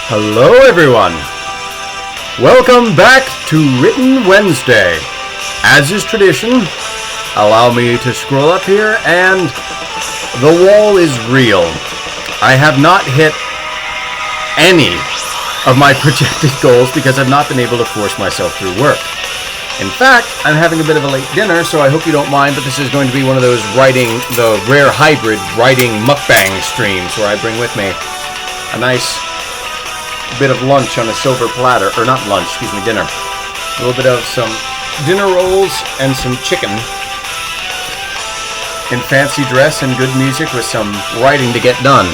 Hello everyone! Welcome back to Written Wednesday. As is tradition, allow me to scroll up here, and the wall is real. I have not hit any of my projected goals because I've not been able to force myself through work. In fact, I'm having a bit of a late dinner, so I hope you don't mind, but this is going to be one of those the rare hybrid writing mukbang streams where I bring with me a nice bit of lunch on a silver platter, or not lunch, excuse me, dinner. A little bit of some dinner rolls and some chicken in fancy dress and good music with some writing to get done.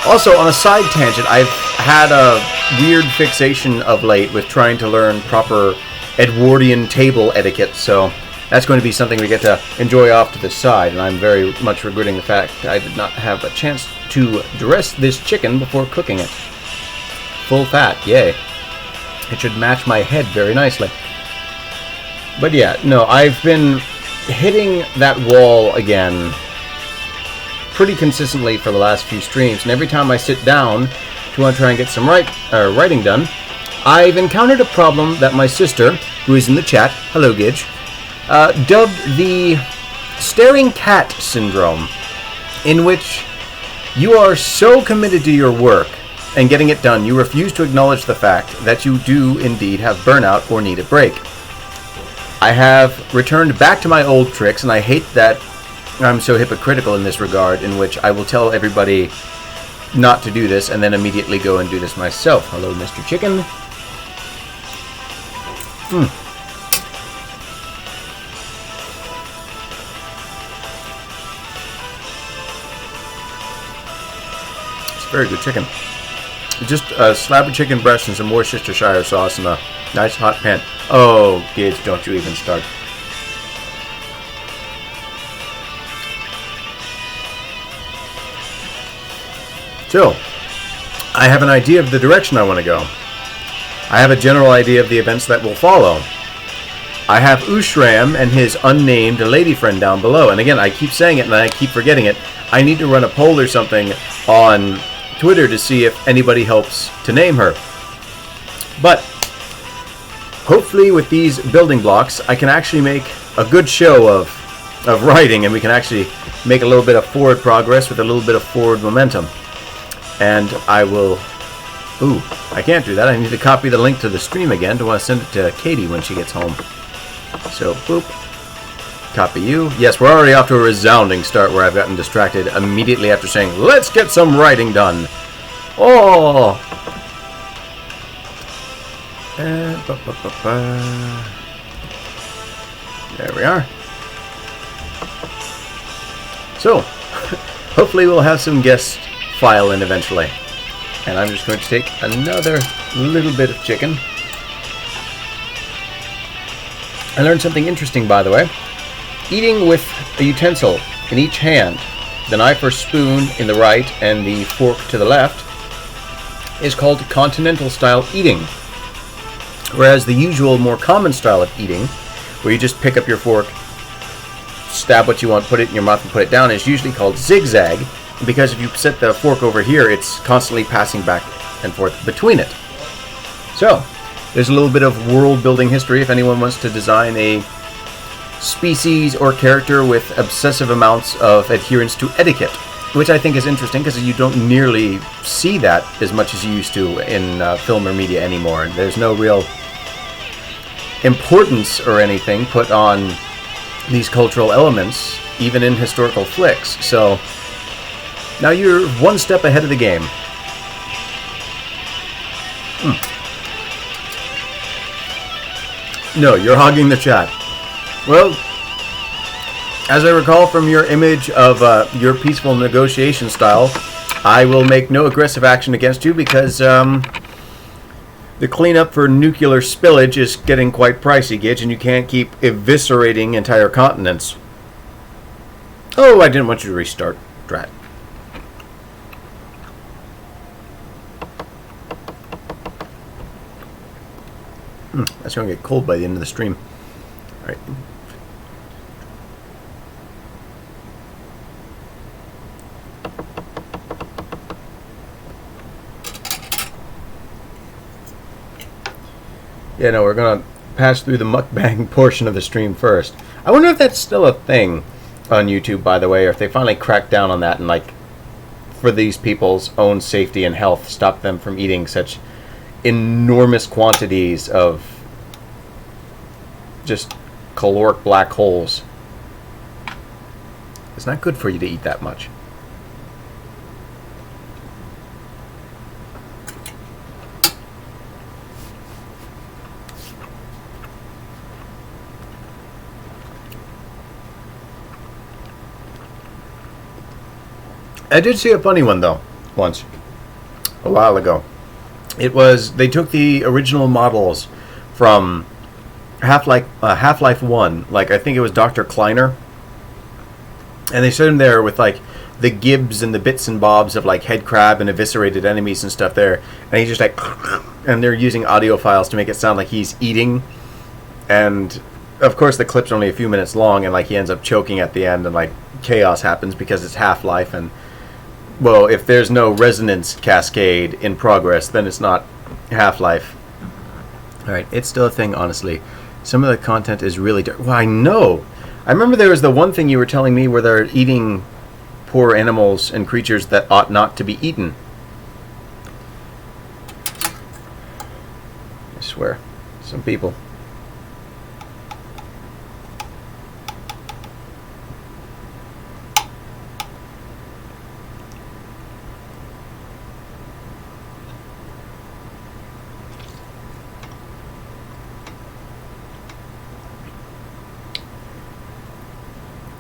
Also, on a side tangent, I've had a weird fixation of late with trying to learn proper Edwardian table etiquette, so that's going to be something we get to enjoy off to the side, and I'm very much regretting the fact I did not have a chance to dress this chicken before cooking it. Full fat, yay. It should match my head very nicely. But yeah, no, I've been hitting that wall again pretty consistently for the last few streams, and every time I sit down to want to try and get some writing done, I've encountered a problem that my sister, who is in the chat, hello Gidge, dubbed the staring cat syndrome, in which you are so committed to your work and getting it done, you refuse to acknowledge the fact that you do indeed have burnout or need a break. I have returned back to my old tricks, and I hate that I'm so hypocritical in this regard, in which I will tell everybody not to do this and then immediately go and do this myself. Hello, Mr. Chicken. It's very good chicken. Just a slab of chicken breast and some Worcestershire sauce in a nice hot pan. Oh, Gage, don't you even start. So, I have an idea of the direction I want to go. I have a general idea of the events that will follow. I have Ushram and his unnamed lady friend down below. And again, I keep saying it and I keep forgetting it. I need to run a poll or something on Twitter to see if anybody helps to name her. But hopefully with these building blocks, I can actually make a good show of writing, and we can actually make a little bit of forward progress with a little bit of forward momentum. And I will... Ooh, I can't do that. I need to copy the link to the stream again to want to send it to Katie when she gets home. So, boop. Copy you. Yes, we're already off to a resounding start where I've gotten distracted immediately after saying, let's get some writing done. Oh! There we are. So, hopefully we'll have some guests file in eventually. And I'm just going to take another little bit of chicken. I learned something interesting, by the way. Eating with a utensil in each hand, the knife or spoon in the right and the fork to the left, is called continental style eating. Whereas the usual, more common style of eating, where you just pick up your fork, stab what you want, put it in your mouth and put it down, is usually called zigzag, because if you set the fork over here, it's constantly passing back and forth between it. So, there's a little bit of world-building history if anyone wants to design a species or character with obsessive amounts of adherence to etiquette, which I think is interesting because you don't nearly see that as much as you used to in film or media anymore. There's no real importance or anything put on these cultural elements, even in historical flicks. So now you're one step ahead of the game. No, you're hogging the chat. Well, as I recall from your image of your peaceful negotiation style, I will make no aggressive action against you because the cleanup for nuclear spillage is getting quite pricey, Gidge, and you can't keep eviscerating entire continents. Oh, I didn't want you to restart. Drat. That's going to get cold by the end of the stream. All right. Yeah, no, we're gonna pass through the mukbang portion of the stream first. I wonder if that's still a thing on YouTube, by the way, or if they finally cracked down on that and, like, for these people's own safety and health, stop them from eating such enormous quantities of just caloric black holes. It's not good for you to eat that much. I did see a funny one, though, once, a while ago. It was, they took the original models from Half-Life 1, like, I think it was Dr. Kleiner, and they set him there with, like, the gibs and the bits and bobs of, like, head crab and eviscerated enemies and stuff there, and he's just like, and they're using audio files to make it sound like he's eating, and, of course, the clip's only a few minutes long, and, like, he ends up choking at the end, and, like, chaos happens because it's Half-Life, and well, if there's no resonance cascade in progress, then it's not Half-Life. Alright, it's still a thing, honestly. Some of the content is really dark. Well, I know! I remember there was the one thing you were telling me where they're eating poor animals and creatures that ought not to be eaten. I swear. Some people.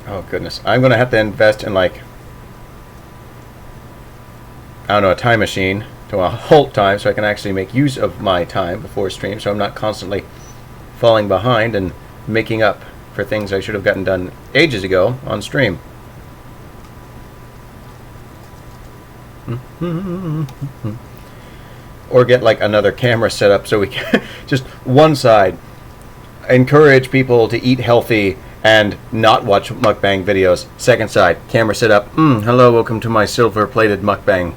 Oh, goodness. I'm going to have to invest in, like, I don't know, a time machine to a halt time so I can actually make use of my time before stream so I'm not constantly falling behind and making up for things I should have gotten done ages ago on stream. Or get, like, another camera set up so we can just one side encourage people to eat healthy and not watch mukbang videos. Second side, camera set up. Hello, welcome to my silver-plated mukbang.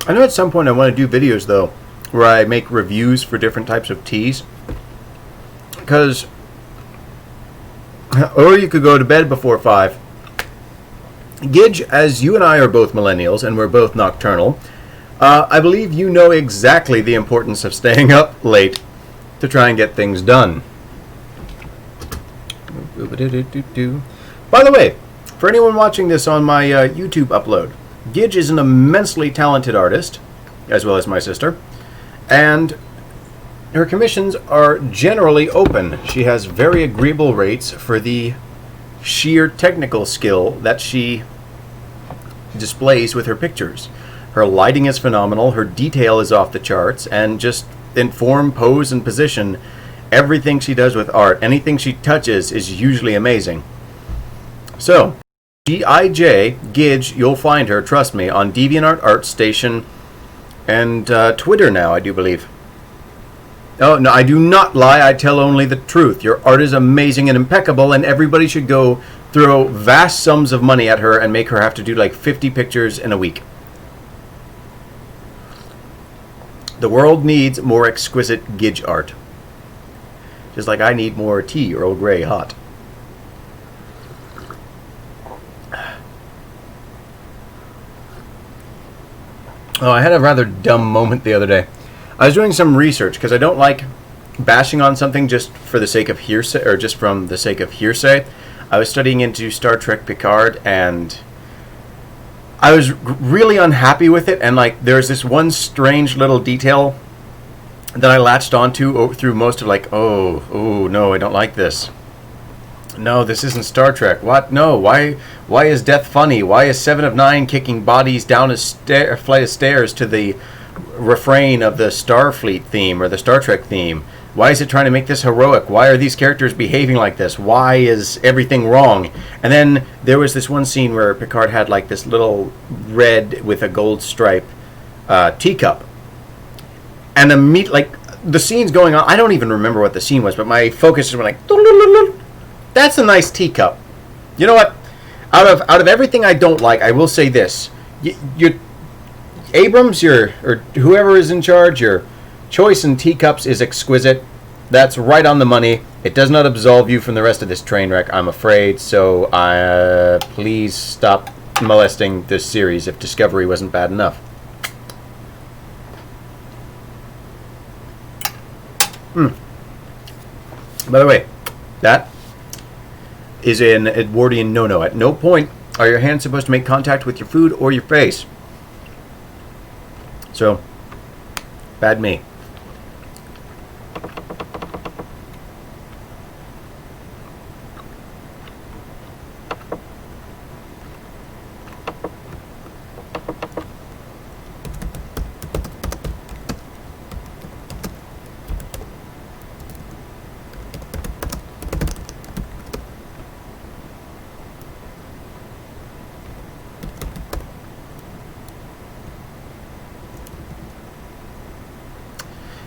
I know at some point I want to do videos, though, where I make reviews for different types of teas. Because, or you could go to bed before 5. Gidge, as you and I are both millennials and we're both nocturnal, I believe you know exactly the importance of staying up late to try and get things done. By the way, for anyone watching this on my YouTube upload, Gidge is an immensely talented artist, as well as my sister, and her commissions are generally open. She has very agreeable rates for the sheer technical skill that she displays with her pictures. Her lighting is phenomenal, her detail is off the charts, and just in form, pose, and position, everything she does with art, anything she touches is usually amazing. So, G.I.J. Gidge, you'll find her, trust me, on DeviantArt, ArtStation, and Twitter now, I do believe. Oh, no, I do not lie. I tell only the truth. Your art is amazing and impeccable, and everybody should go throw vast sums of money at her and make her have to do like 50 pictures in a week. The world needs more exquisite Gidge art. Just like I need more tea, Earl Grey hot. Oh, I had a rather dumb moment the other day. I was doing some research because I don't like bashing on something just for the sake of hearsay, or just from the sake of hearsay. I was studying into Star Trek Picard, and I was really unhappy with it, and like there's this one strange little detail that I latched onto through most of like, oh no, I don't like this. No, this isn't Star Trek. What? No, why is death funny? Why is 7 of 9 kicking bodies down a flight of stairs to the refrain of the Starfleet theme or the Star Trek theme? Why is it trying to make this heroic? Why are these characters behaving like this? Why is everything wrong? And then there was this one scene where Picard had like this little red with a gold stripe teacup, and like the scene's going on. I don't even remember what the scene was, but my focus just went like, that's a nice teacup. You know what? Out of everything I don't like, I will say this: you Abrams, or whoever is in charge, your choice in teacups is exquisite. That's right on the money. It does not absolve you from the rest of this train wreck, I'm afraid. So, please stop molesting this series if Discovery wasn't bad enough. By the way, that is an Edwardian no-no. At no point are your hands supposed to make contact with your food or your face. So, bad me.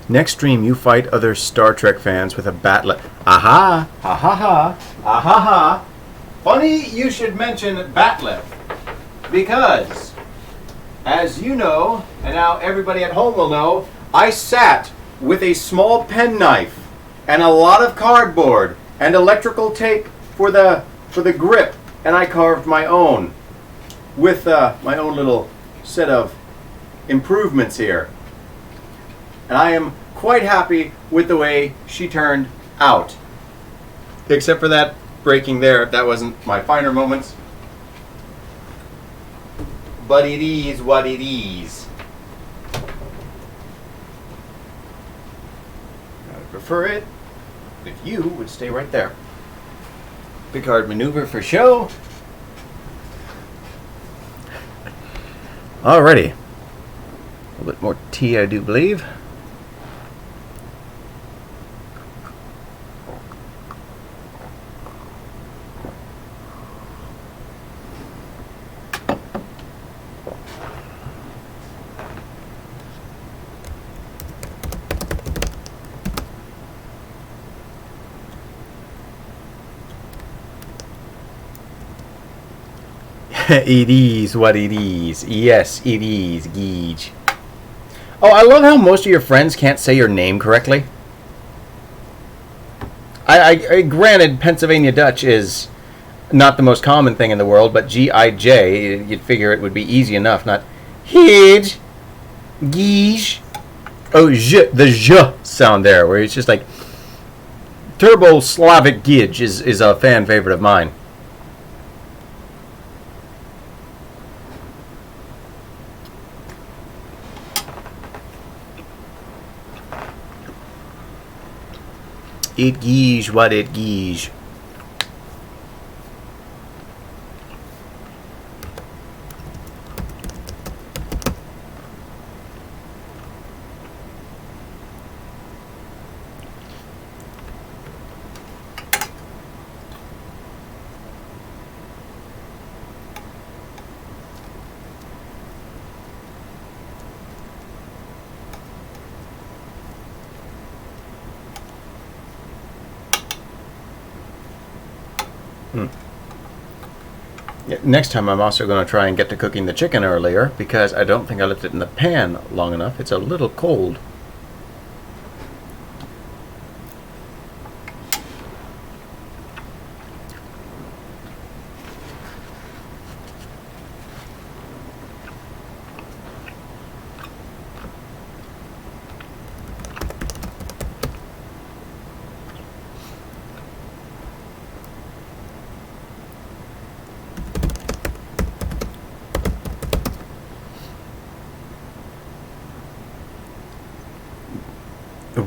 Next stream, you fight other Star Trek fans with a batlet. Aha! Ha ha ha! Ah ha ha! Funny you should mention batlet, because, as you know, and now everybody at home will know, I sat with a small penknife and a lot of cardboard and electrical tape for the grip, and I carved my own with my own little set of improvements here. And I am quite happy with the way she turned out. Except for that breaking there, that wasn't my finer moments. But it is what it is. I would prefer it if you would stay right there. Picard maneuver for show. Alrighty. A little bit more tea, I do believe. It is what it is. Yes, it is, Geege. Oh, I love how most of your friends can't say your name correctly. I granted, Pennsylvania Dutch is not the most common thing in the world, but G-I-J, you'd figure it would be easy enough, not Hidge, Geege. Oh, j, the j sound there, where it's just like Turbo Slavic Gidge is a fan favorite of mine. It geesh what it geesh. Next time I'm also going to try and get to cooking the chicken earlier, because I don't think I left it in the pan long enough. It's a little cold.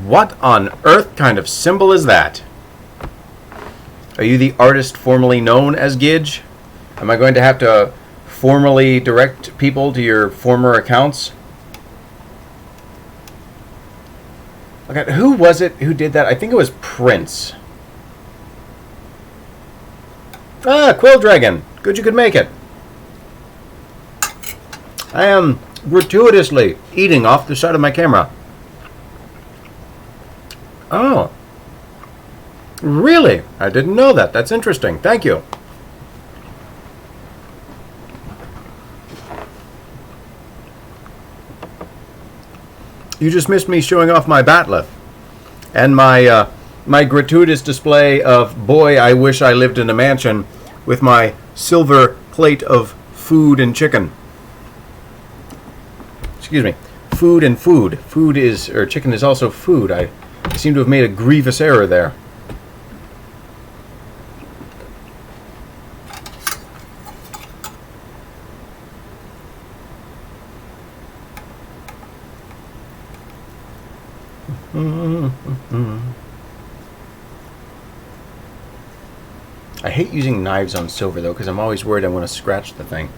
What on earth kind of symbol is that? Are you the artist formerly known as Gidge? Am I going to have to formally direct people to your former accounts? Okay, who was it who did that? I think it was Prince. Ah, Quill Dragon. Good you could make it. I am gratuitously eating off the side of my camera. Oh. Really? I didn't know that. That's interesting. Thank you. You just missed me showing off my batleth and my gratuitous display of "boy, I wish I lived in a mansion" with my silver plate of food and chicken. Excuse me, food and food. Food is, or chicken is also food. I seem to have made a grievous error there. I hate using knives on silver, though, because I'm always worried I'm going to scratch the thing.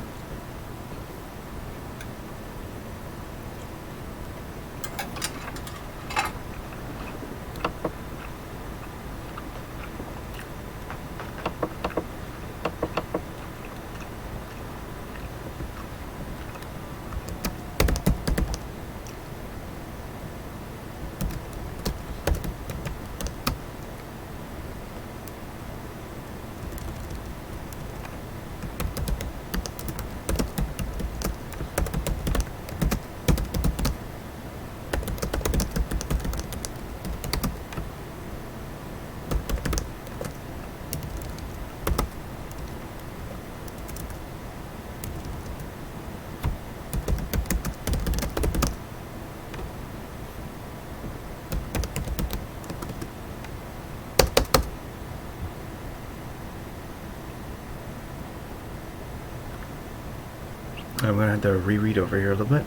I'm going to have to reread over here a little bit.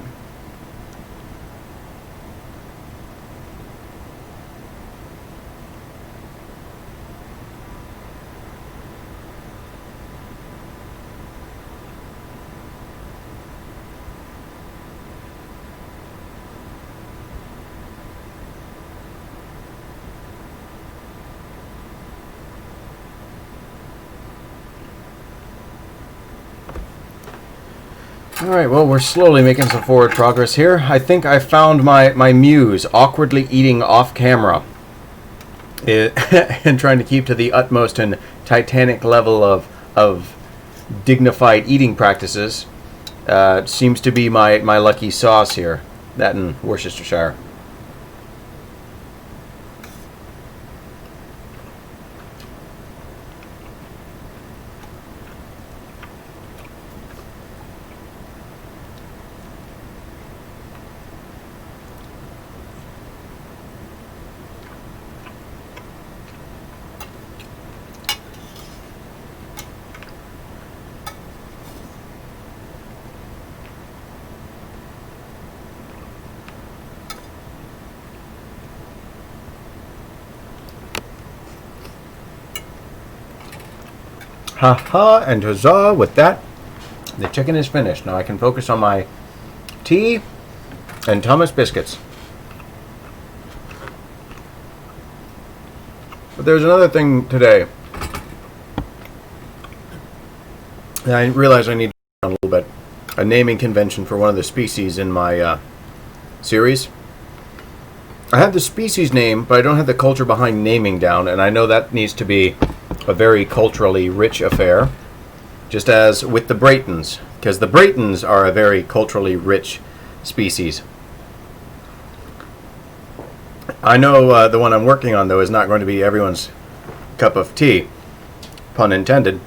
Alright, well, we're slowly making some forward progress here. I think I found my muse, awkwardly eating off camera. And trying to keep to the utmost and titanic level of dignified eating practices. Seems to be my lucky sauce here. That in Worcestershire. Ha and huzzah, with that, the chicken is finished. Now I can focus on my tea and Thomas biscuits. But there's another thing today. I realize I need to a little bit. A naming convention for one of the species in my series. I have the species name, but I don't have the culture behind naming down, and I know that needs to be a very culturally rich affair, just as with the Bratons, because the Bratons are a very culturally rich species. I know the one I'm working on, though, is not going to be everyone's cup of tea, pun intended,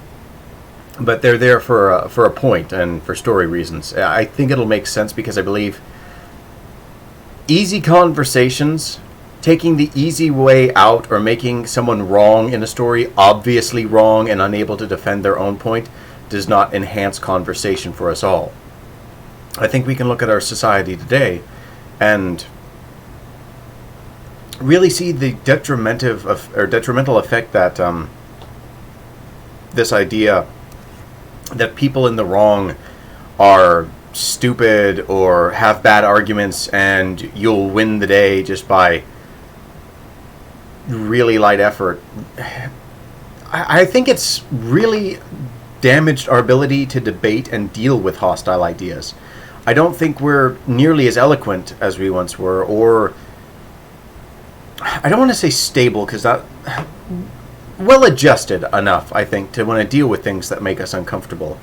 but they're there for a point and for story reasons. I think it'll make sense because I believe easy conversations, taking the easy way out or making someone wrong in a story, obviously wrong and unable to defend their own point, does not enhance conversation for us all. I think we can look at our society today and really see the detrimental effect that this idea that people in the wrong are stupid or have bad arguments and you'll win the day just by really light effort. I think it's really damaged our ability to debate and deal with hostile ideas. I don't think we're nearly as eloquent as we once were, or I don't want to say stable, because that well adjusted enough, I think, to want to deal with things that make us uncomfortable.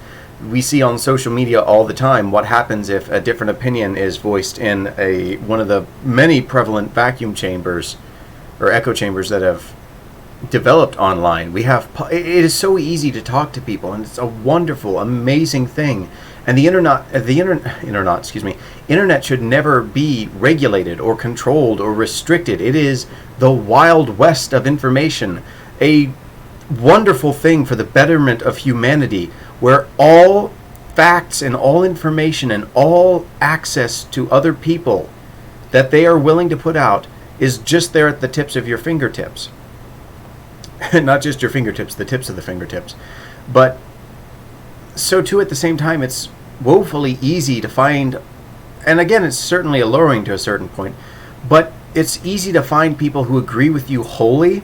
We see on social media all the time what happens if a different opinion is voiced in one of the many prevalent vacuum chambers or echo chambers that have developed online. It is so easy to talk to people, and it's a wonderful, amazing thing. And the internet should never be regulated or controlled or restricted. It is the wild west of information, a wonderful thing for the betterment of humanity, where all facts and all information and all access to other people that they are willing to put out is just there at the tips of your fingertips. Not just your fingertips, the tips of the fingertips. But so too at the same time, it's woefully easy to find, and again, it's certainly alluring to a certain point, but it's easy to find people who agree with you wholly,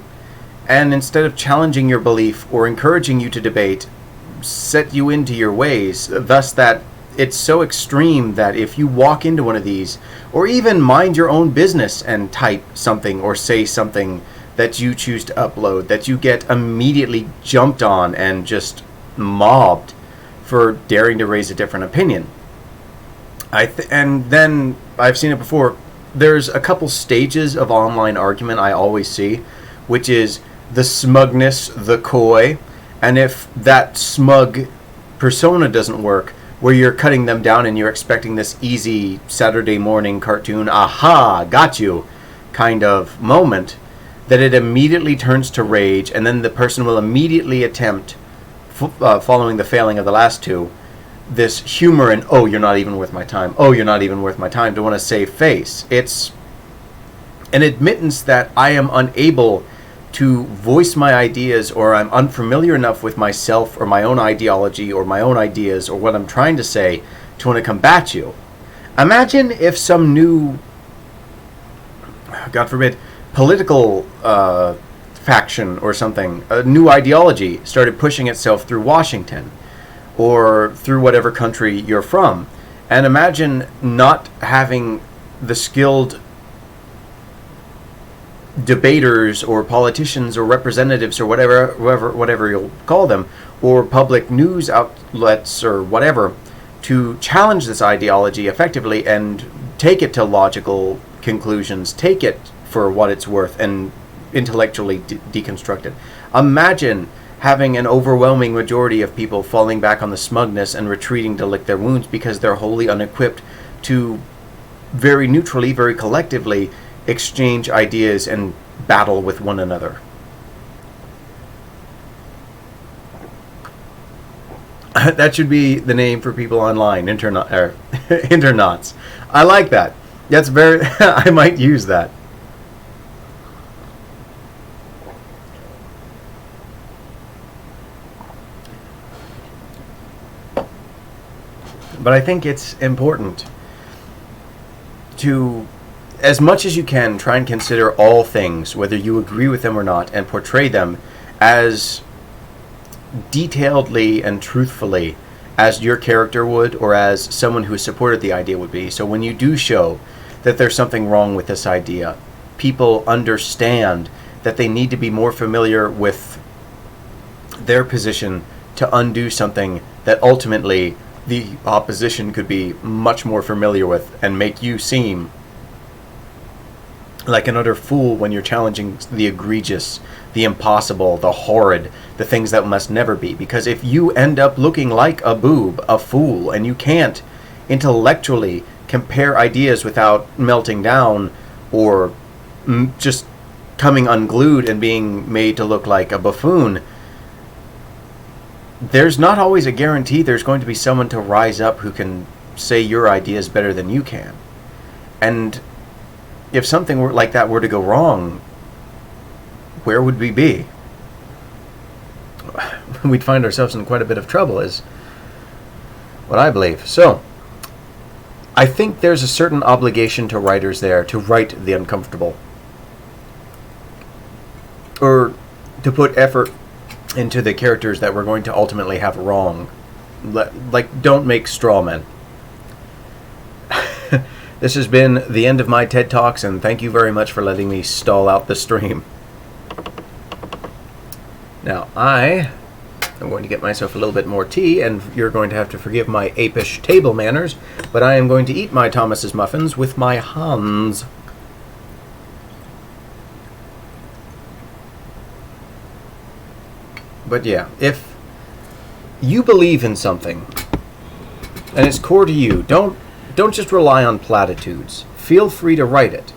and instead of challenging your belief or encouraging you to debate, set you into your ways, thus that it's so extreme that if you walk into one of these, or even mind your own business and type something or say something that you choose to upload, that you get immediately jumped on and just mobbed for daring to raise a different opinion. And then I've seen it before. There's a couple stages of online argument I always see, which is the smugness, the coy, and if that smug persona doesn't work, where you're cutting them down and you're expecting this easy Saturday morning cartoon, aha, got you, kind of moment, that it immediately turns to rage, and then the person will immediately attempt, following the failing of the last two, this humor and, oh, you're not even worth my time, oh, you're not even worth my time, to want to save face. It's an admittance that I am unable to voice my ideas, or I'm unfamiliar enough with myself or my own ideology or my own ideas or what I'm trying to say to want to combat you. Imagine if some new, God forbid, political faction or something, a new ideology started pushing itself through Washington or through whatever country you're from. And imagine not having the skilled debaters or politicians or representatives or whatever you'll call them, or public news outlets or whatever, to challenge this ideology effectively and take it to logical conclusions, take it for what it's worth, and intellectually deconstruct it. Imagine having an overwhelming majority of people falling back on the smugness and retreating to lick their wounds because they're wholly unequipped to very neutrally, very collectively exchange ideas and battle with one another. That should be the name for people online, internauts. I like that. That's very, I might use that. But I think it's important to, as much as you can, try and consider all things, whether you agree with them or not, and portray them as detailedly and truthfully as your character would, or as someone who supported the idea would be. So when you do show that there's something wrong with this idea, people understand that they need to be more familiar with their position to undo something that ultimately the opposition could be much more familiar with, and make you seem like an utter fool when you're challenging the egregious, the impossible, the horrid, the things that must never be. Because if you end up looking like a boob, a fool, and you can't intellectually compare ideas without melting down or just coming unglued and being made to look like a buffoon, there's not always a guarantee there's going to be someone to rise up who can say your idea is better than you can. And if something like that were to go wrong, where would we be? We'd find ourselves in quite a bit of trouble, is what I believe. So, I think there's a certain obligation to writers there to write the uncomfortable, or to put effort into the characters that we're going to ultimately have wrong. Like, don't make straw men. This has been the end of my TED Talks, and thank you very much for letting me stall out the stream. Now, I I'm going to get myself a little bit more tea, and you're going to have to forgive my apish table manners, but I am going to eat my Thomas's muffins with my hands. But yeah, if you believe in something, and it's core to you, don't just rely on platitudes. Feel free to write it.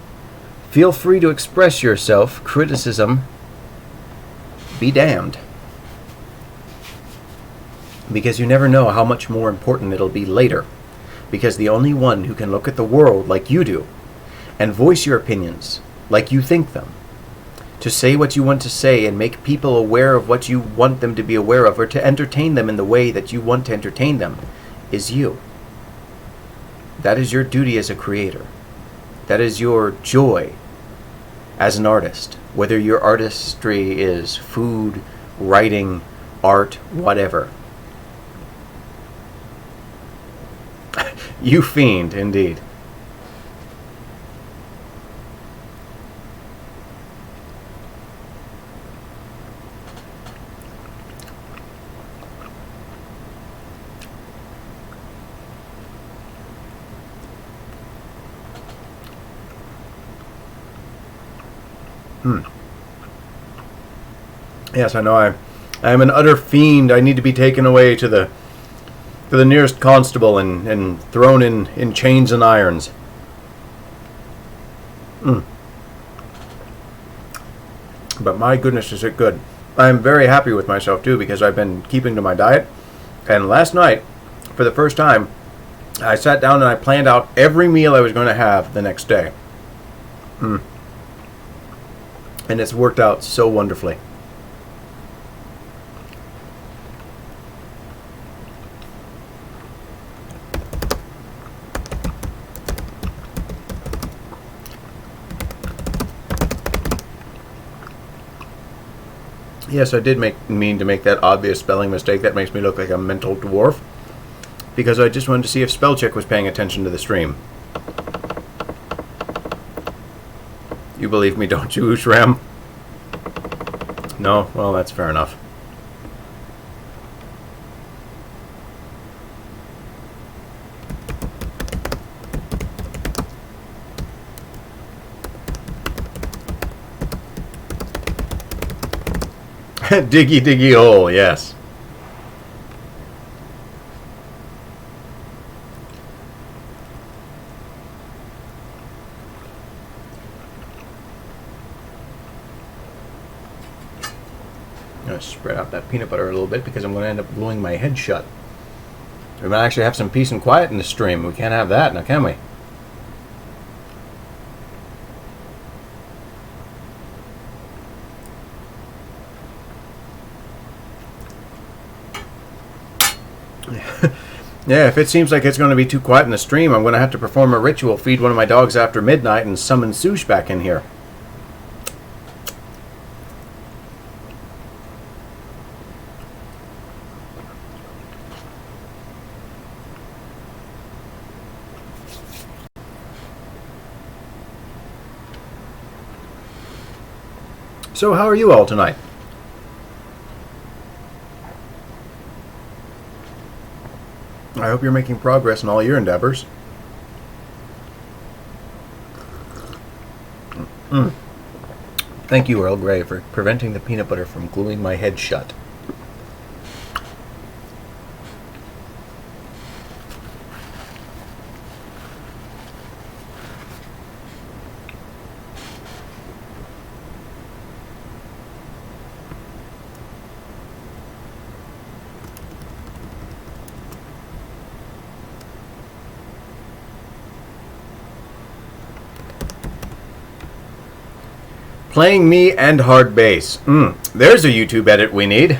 Feel free to express yourself. Criticism, be damned. Because you never know how much more important it'll be later. Because the only one who can look at the world like you do, and voice your opinions like you think them, to say what you want to say and make people aware of what you want them to be aware of, or to entertain them in the way that you want to entertain them, is you. That is your duty as a creator. That is your joy as an artist. Whether your artistry is food, writing, art, whatever. You fiend, indeed. Yes, I know I am an utter fiend. I need to be taken away to the nearest constable and thrown in chains and irons. But my goodness, is it good. I'm very happy with myself, too, because I've been keeping to my diet. And last night, for the first time, I sat down and I planned out every meal I was going to have the next day. And it's worked out so wonderfully. Yes, I did mean to make that obvious spelling mistake. That makes me look like a mental dwarf. Because I just wanted to see if Spellcheck was paying attention to the stream. You believe me, don't you, Ushram? No? Well, that's fair enough. Diggy, diggy hole, yes. I'm going to spread out that peanut butter a little bit because I'm going to end up gluing my head shut. We might actually have some peace and quiet in the stream. We can't have that now, can we? Yeah, if it seems like it's going to be too quiet in the stream, I'm going to have to perform a ritual, feed one of my dogs after midnight, and summon Sush back in here. So how are you all tonight? I hope you're making progress in all your endeavors. Thank you, Earl Grey, for preventing the peanut butter from gluing my head shut. Playing me and hard bass. There's a YouTube edit we need.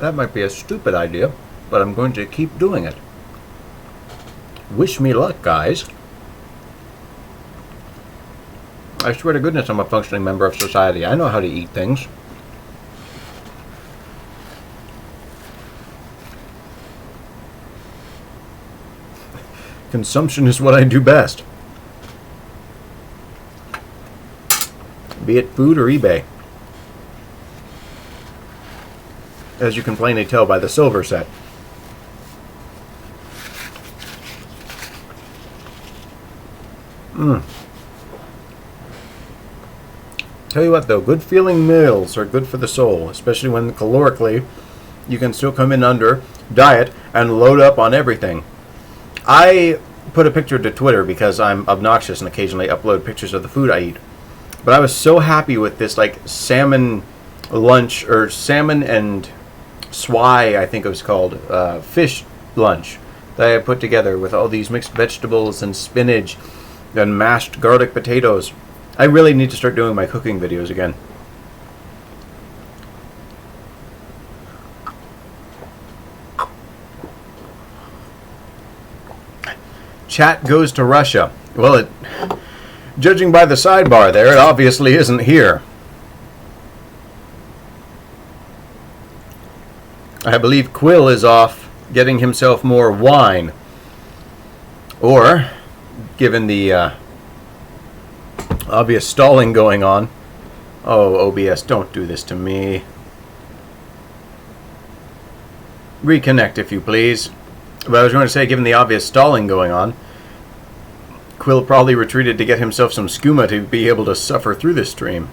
That might be a stupid idea, but I'm going to keep doing it. Wish me luck, guys. I swear to goodness I'm a functioning member of society. I know how to eat things. Consumption is what I do best. Be it food or eBay. As you can plainly tell by the silver set. Tell you what though, good feeling meals are good for the soul, especially when calorically you can still come in under diet and load up on everything. I put a picture to Twitter because I'm obnoxious and occasionally upload pictures of the food I eat. But I was so happy with this like salmon lunch, or salmon and swai, I think it was called, fish lunch that I put together with all these mixed vegetables and spinach and mashed garlic potatoes. I really need to start doing my cooking videos again. Chat goes to Russia. Well, judging by the sidebar there, it obviously isn't here. I believe Quill is off getting himself more wine. Or, given the obvious stalling going on. Oh, OBS, don't do this to me. Reconnect, if you please. But I was going to say, given the obvious stalling going on, Quill probably retreated to get himself some skooma to be able to suffer through this stream.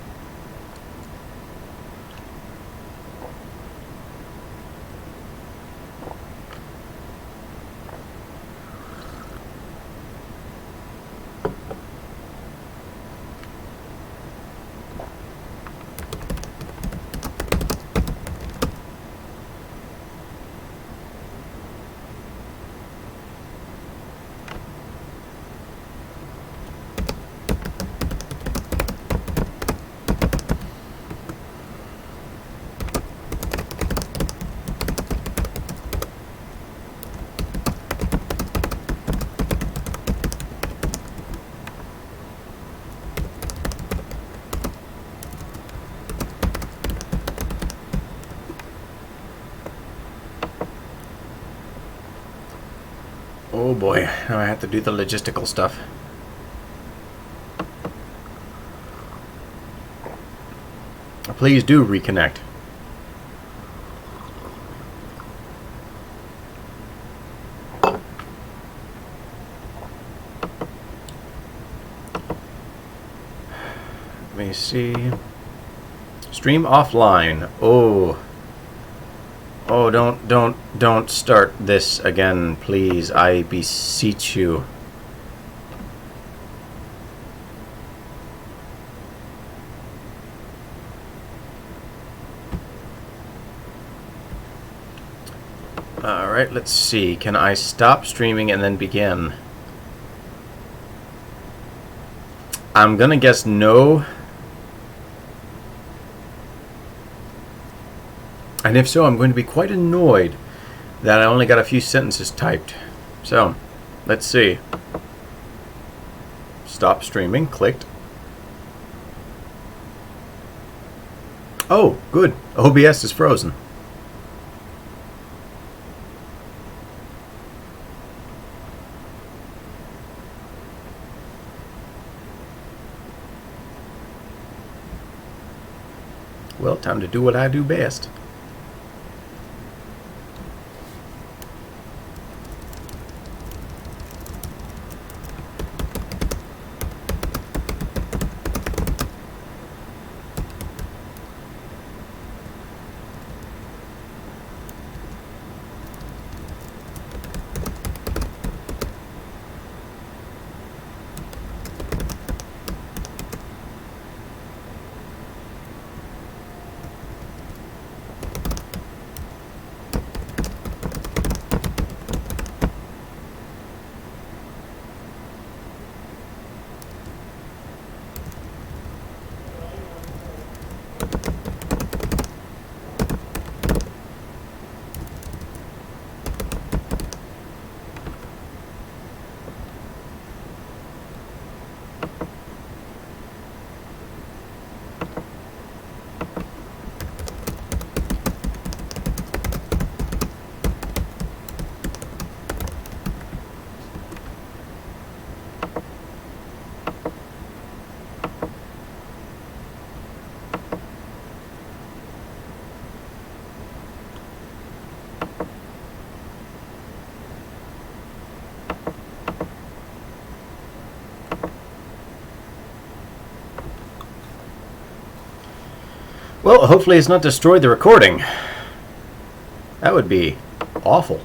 Oh boy, now I have to do the logistical stuff. Please do reconnect. Let me see. Stream offline. Oh. Oh, don't start this again, please. I beseech you. Alright, let's see. Can I stop streaming and then begin? I'm gonna guess no. And if so, I'm going to be quite annoyed that I only got a few sentences typed. So, let's see. Stop streaming, clicked. Oh, good. OBS is frozen. Well, time to do what I do best. Well, hopefully it's not destroyed the recording. That would be awful.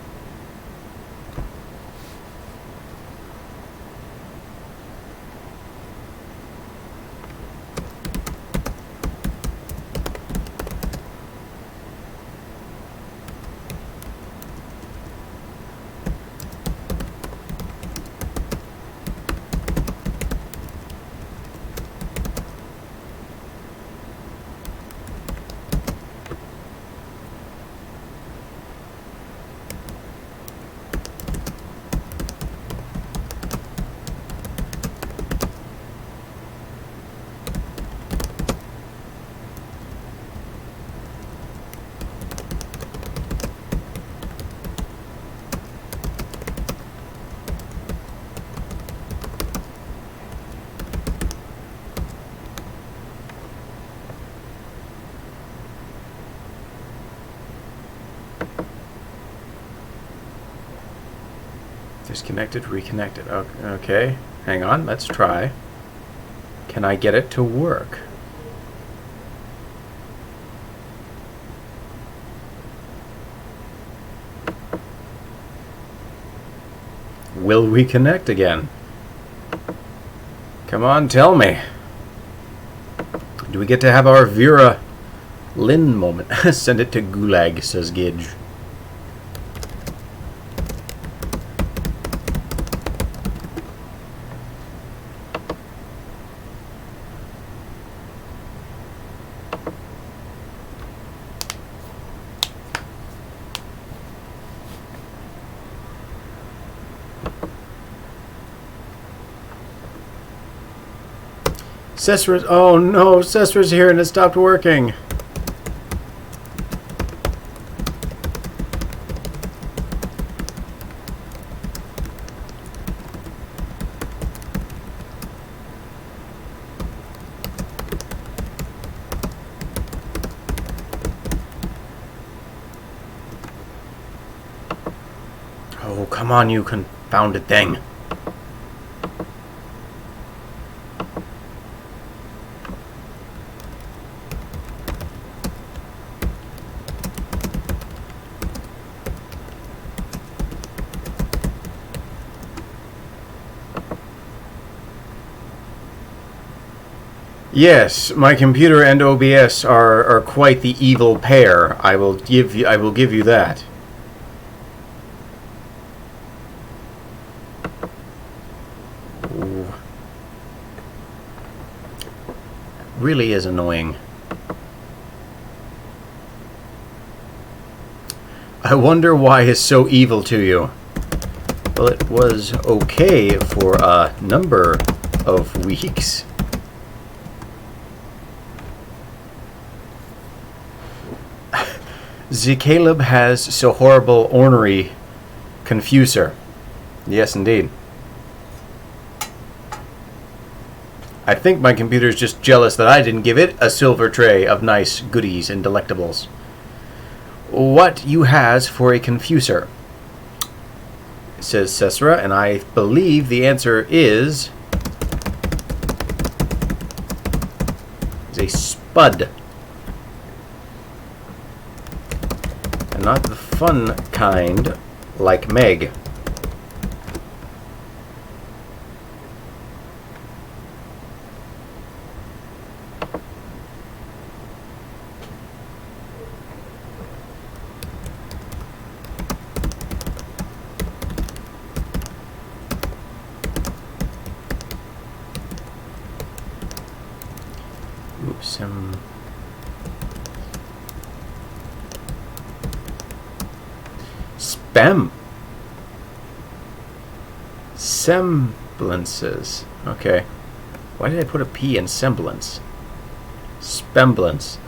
Disconnected, reconnected. Okay, hang on, let's try. Can I get it to work? Will we connect again? Come on, tell me. Do we get to have our Vera Lynn moment? Send it to Gulag, says Gidge. Cesra's, oh no, Cesra's here and it stopped working. Oh, come on, you confounded thing. Yes, my computer and OBS are quite the evil pair. I will give you that. Ooh. Really is annoying. I wonder why it's so evil to you. Well, it was okay for a number of weeks. The Caleb has so horrible ornery confuser. Yes, indeed. I think my computer is just jealous that I didn't give it a silver tray of nice goodies and delectables. What you has for a confuser? Says Cesra, and I believe the answer is a spud. And not the fun kind like Meg. Oops, spam semblances. Okay, why did I put a P in semblance? Spemblance.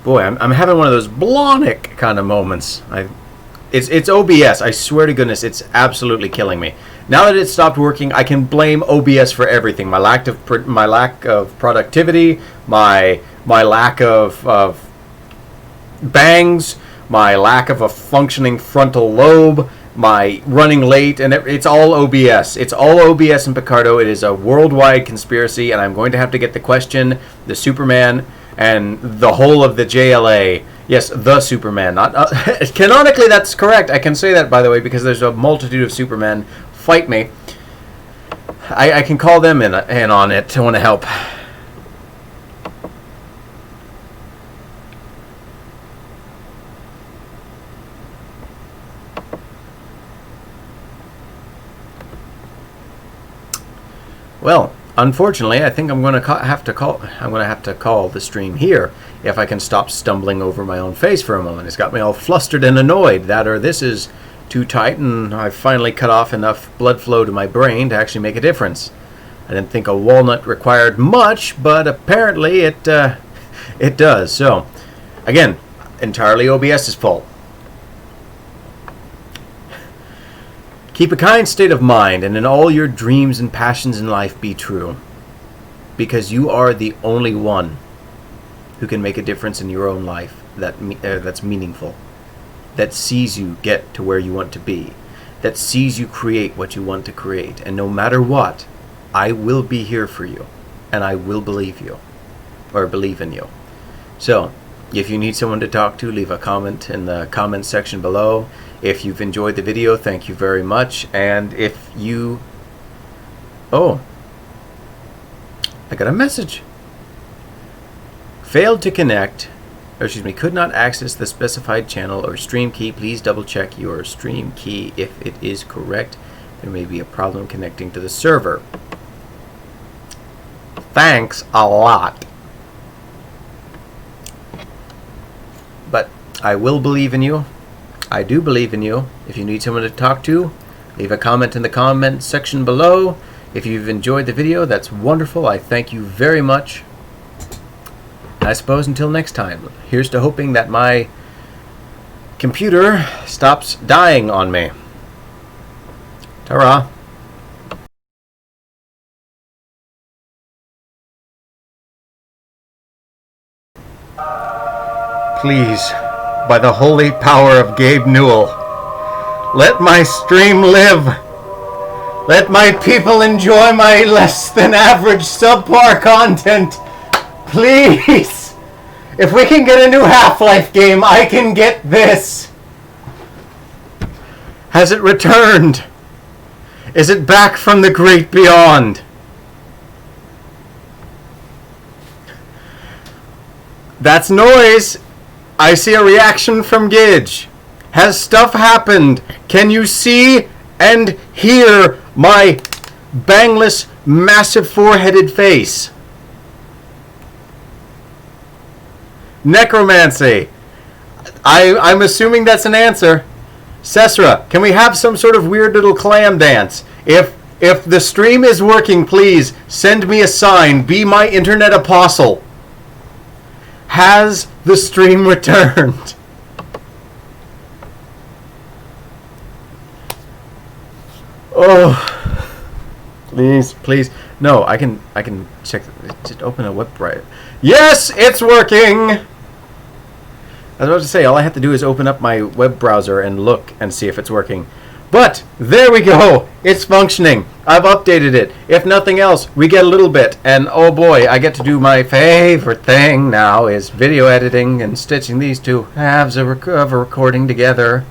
Boy, I'm having one of those Blahnik kind of moments. It's OBS. I swear to goodness, it's absolutely killing me. Now that it stopped working, I can blame OBS for everything. My lack of productivity, my lack of bangs, my lack of a functioning frontal lobe, my running late, and it's all OBS. It's all OBS and Picarto. It is a worldwide conspiracy, and I'm going to have to get the question, the Superman and the whole of the JLA. Yes, the Superman. Not canonically, that's correct. I can say that, by the way, because there's a multitude of Supermen fight me. I can call them in on it to want to help. Well, unfortunately, I think I'm going to have to call the stream here if I can stop stumbling over my own face for a moment. It's got me all flustered and annoyed. That or this is too tight, and I've finally cut off enough blood flow to my brain to actually make a difference. I didn't think a walnut required much, but apparently it does. So, again, entirely OBS's fault. Keep a kind state of mind, and in all your dreams and passions in life be true. Because you are the only one who can make a difference in your own life that's meaningful. That sees you get to where you want to be. That sees you create what you want to create. And no matter what, I will be here for you. And I will believe you. Or believe in you. So, if you need someone to talk to, leave a comment in the comment section below. If you've enjoyed the video, thank you very much. And if you... Oh. I got a message. Failed to connect, or excuse me, could not access the specified channel or stream key. Please double check your stream key if it is correct. There may be a problem connecting to the server. Thanks a lot. But I will believe in you. I do believe in you. If you need someone to talk to, leave a comment in the comment section below. If you've enjoyed the video, that's wonderful. I thank you very much. I suppose until next time, here's to hoping that my computer stops dying on me. Ta-ra. Please, by the holy power of Gabe Newell, let my stream live. Let my people enjoy my less than average subpar content. Please. If we can get a new Half-Life game, I can get this. Has it returned? Is it back from the great beyond? That's noise. I see a reaction from Gidge. Has stuff happened? Can you see and hear my bangless, massive four-headed face? Necromancy. I'm assuming that's an answer. Cesra, can we have some sort of weird little clam dance? If the stream is working, please send me a sign. Be my internet apostle. Has the stream returned? Oh, please, please. No, I can check. Just open a web browser. Yes, it's working. I was about to say, all I have to do is open up my web browser and look and see if it's working. But there we go. It's functioning. I've updated it. If nothing else, we get a little bit. And oh boy, I get to do my favorite thing now is video editing and stitching these two halves of a recording together.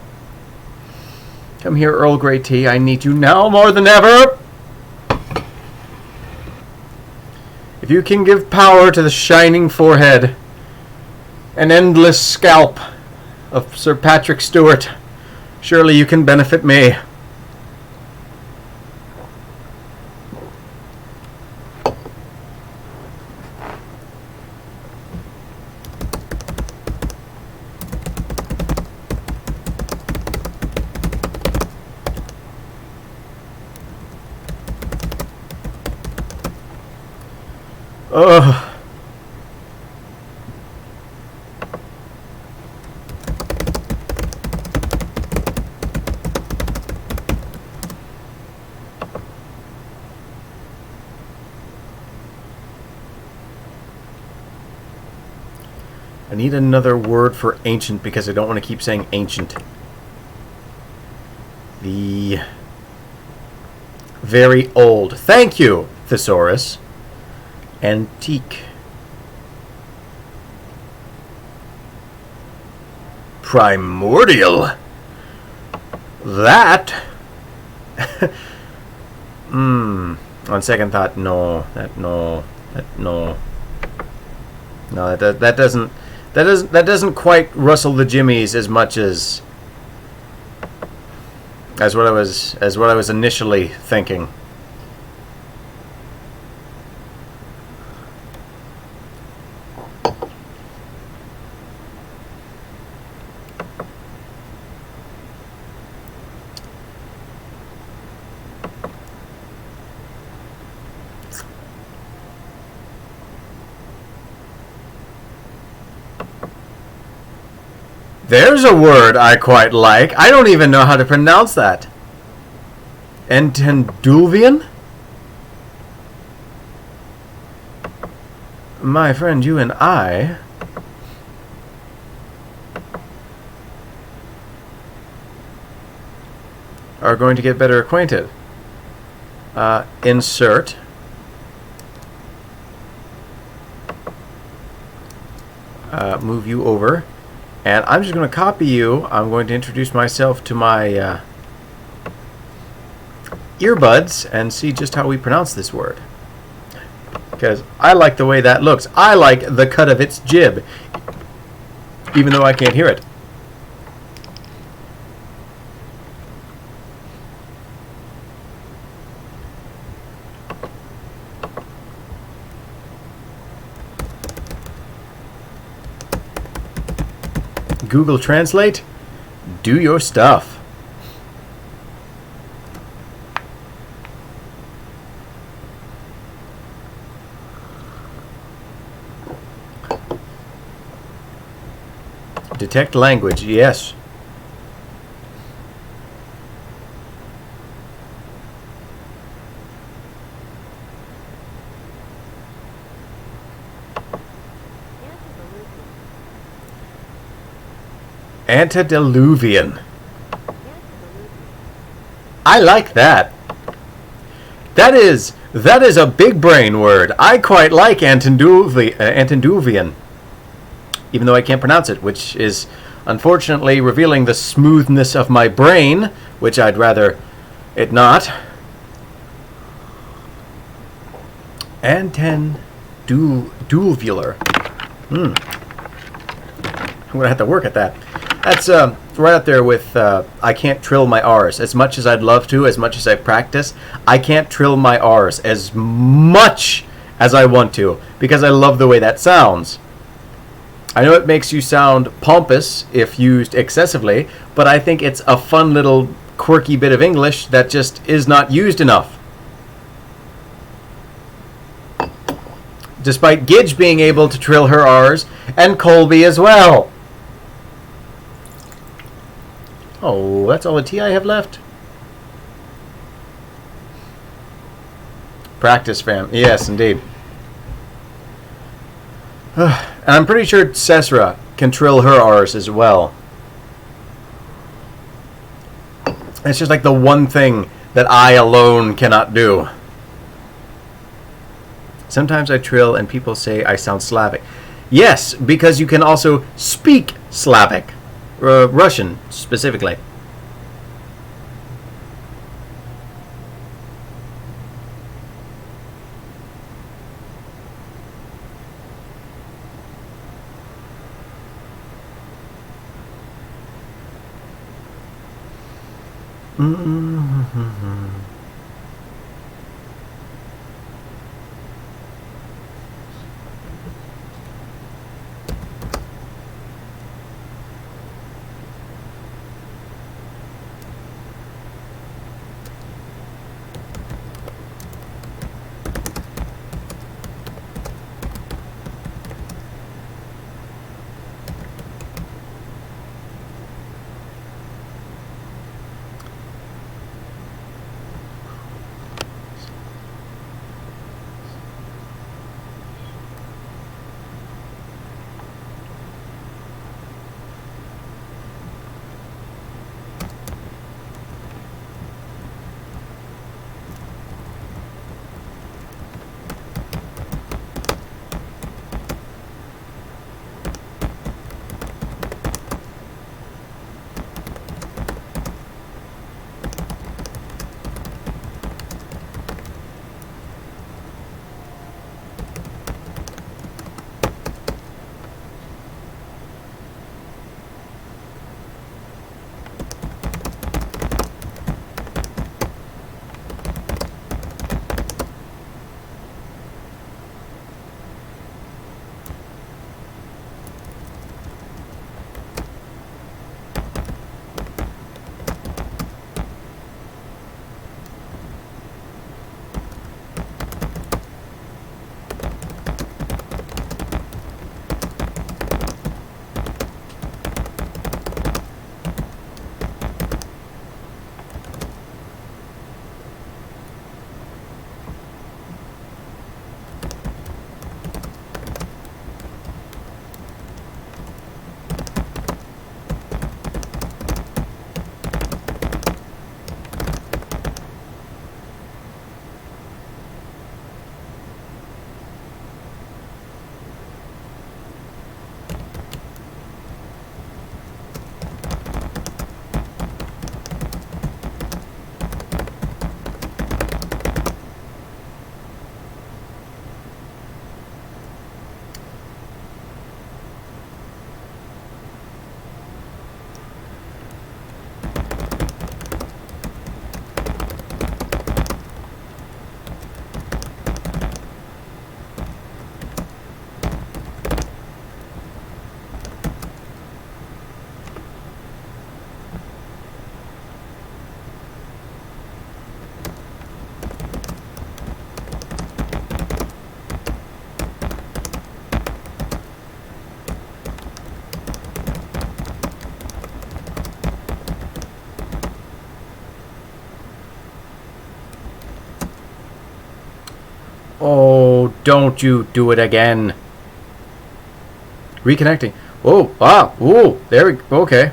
Come here, Earl Grey tea. I need you now more than ever. If you can give power to the shining forehead and endless scalp of Sir Patrick Stewart, surely you can benefit me. Ugh. I need another word for ancient because I don't want to keep saying ancient. The very old. Thank you, Thesaurus. Antique. Primordial. That. On second thought, no. No, that doesn't quite rustle the jimmies as much as what I was initially thinking. There's a word I quite like. I don't even know how to pronounce that. Entenduvian? My friend, you and I are going to get better acquainted. Insert. Move you over. And I'm just going to copy you. I'm going to introduce myself to my earbuds and see just how we pronounce this word. Because I like the way that looks. I like the cut of its jib, even though I can't hear it. Google Translate, do your stuff. Detect language, yes. Antediluvian. I like that. That is a big brain word. I quite like Antediluvian, even though I can't pronounce it, which is unfortunately revealing the smoothness of my brain, which I'd rather it not. Antediluvian. I'm gonna have to work at that. That's right up there with I can't trill my R's. As much as I'd love to, as much as I practice, I can't trill my R's as much as I want to, because I love the way that sounds. I know it makes you sound pompous if used excessively, but I think it's a fun little quirky bit of English that just is not used enough. Despite Gidge being able to trill her R's, and Colby as well. Oh, that's all the tea I have left? Practice, fam. Yes, indeed. And I'm pretty sure Cesra can trill her R's as well. It's just like the one thing that I alone cannot do. Sometimes I trill and people say I sound Slavic. Yes, because you can also speak Slavic. Russian, specifically. Oh, don't you do it again. Reconnecting. Oh, wow. Ooh, there we go. Okay.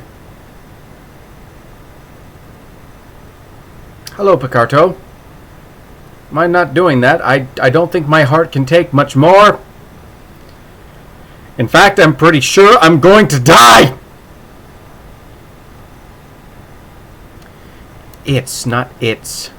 Hello, Picarto. Mind not doing that? I don't think my heart can take much more. In fact, I'm pretty sure I'm going to die. It's not it's.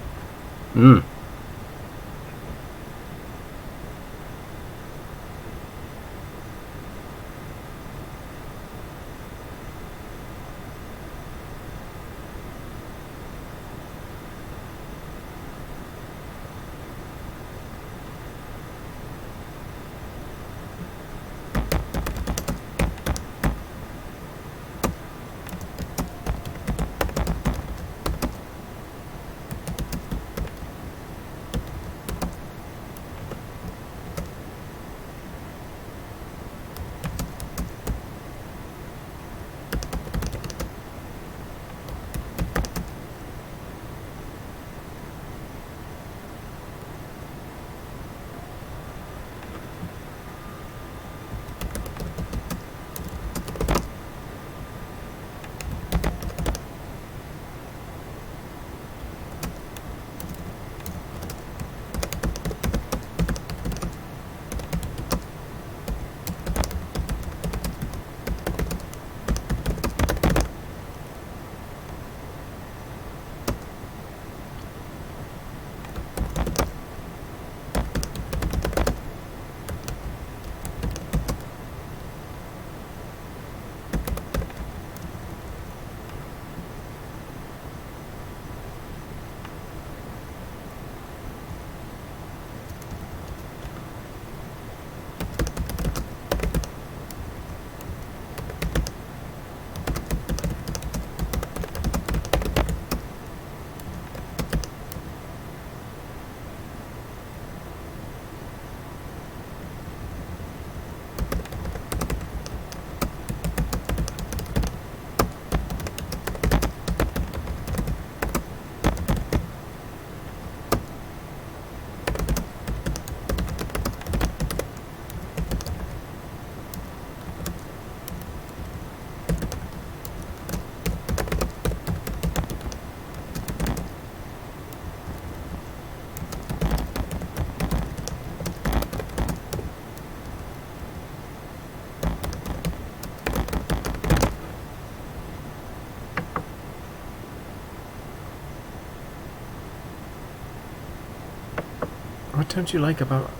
What don't you like about...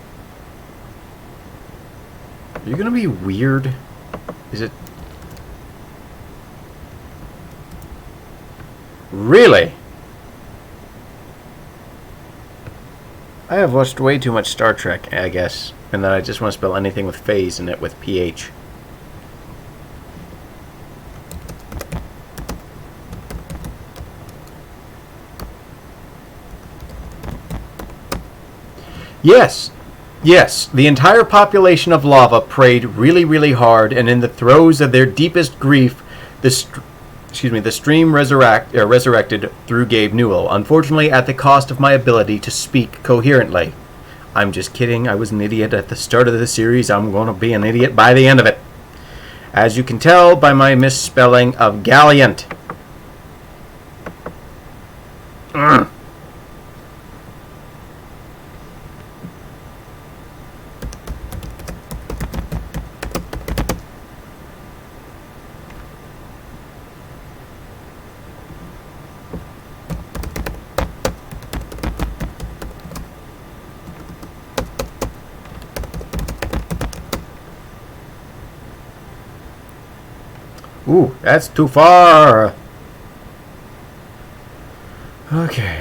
Are you gonna be weird? Is it... Really? I have watched way too much Star Trek, I guess. And then I just want to spell anything with phase in it with PH. Yes, yes, the entire population of lava prayed really, really hard, and in the throes of their deepest grief, the stream resurrected through Gabe Newell, unfortunately at the cost of my ability to speak coherently. I'm just kidding, I was an idiot at the start of the series, I'm going to be an idiot by the end of it. As you can tell by my misspelling of Galliant. Ooh, that's too far. Okay.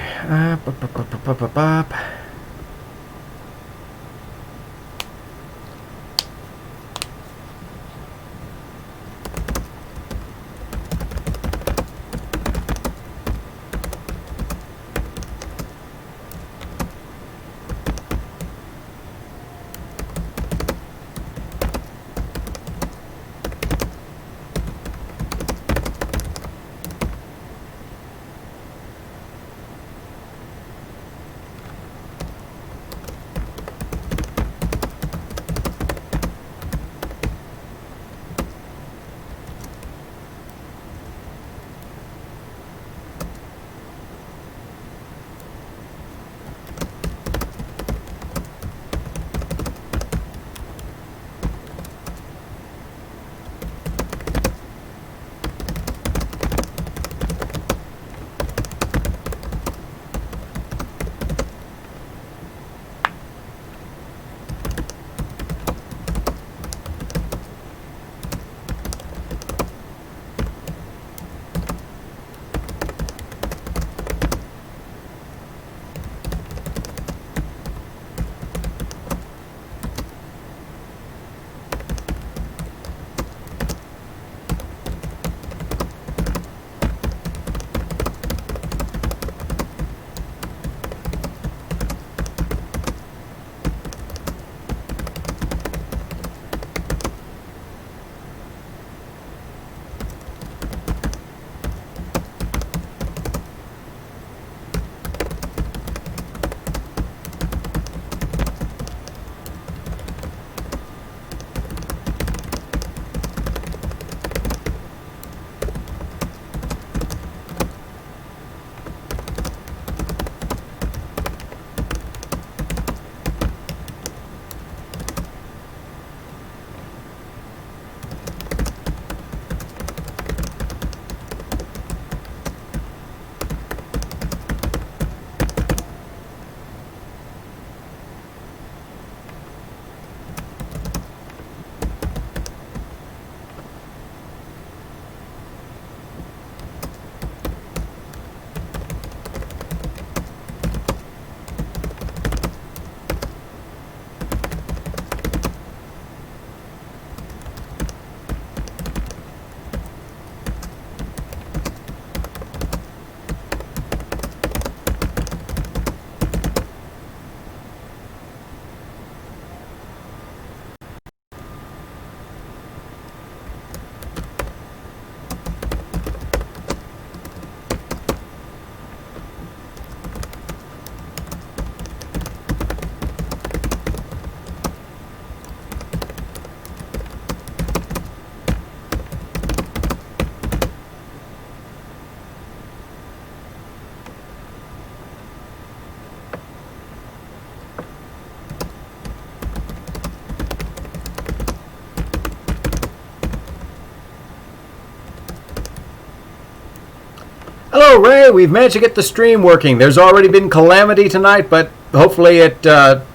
Oh, Ray, we've managed to get the stream working. There's already been calamity tonight, but hopefully it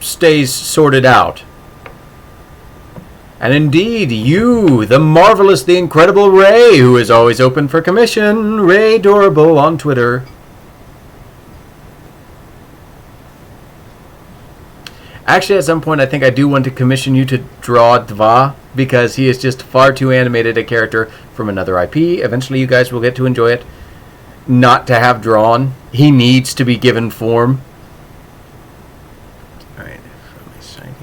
stays sorted out. And indeed, you, the marvelous, the incredible Ray, who is always open for commission. Ray Dorable on Twitter. Actually, at some point, I think I do want to commission you to draw Dva, because he is just far too animated a character from another IP. Eventually, you guys will get to enjoy it. Not to have drawn. He needs to be given form. Alright, from my sighting.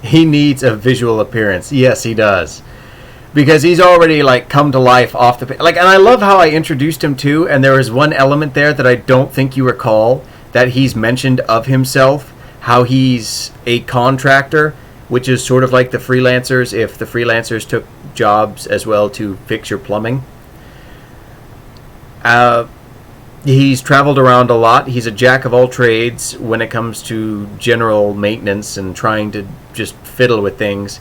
He needs a visual appearance. Yes, he does. Because he's already, like, come to life off the... and I love how I introduced him, too, and there is one element there that I don't think you recall, that he's mentioned of himself, how he's a contractor, which is sort of like the freelancers, if the freelancers took jobs as well to fix your plumbing. He's traveled around a lot. He's a jack of all trades when it comes to general maintenance and trying to just fiddle with things.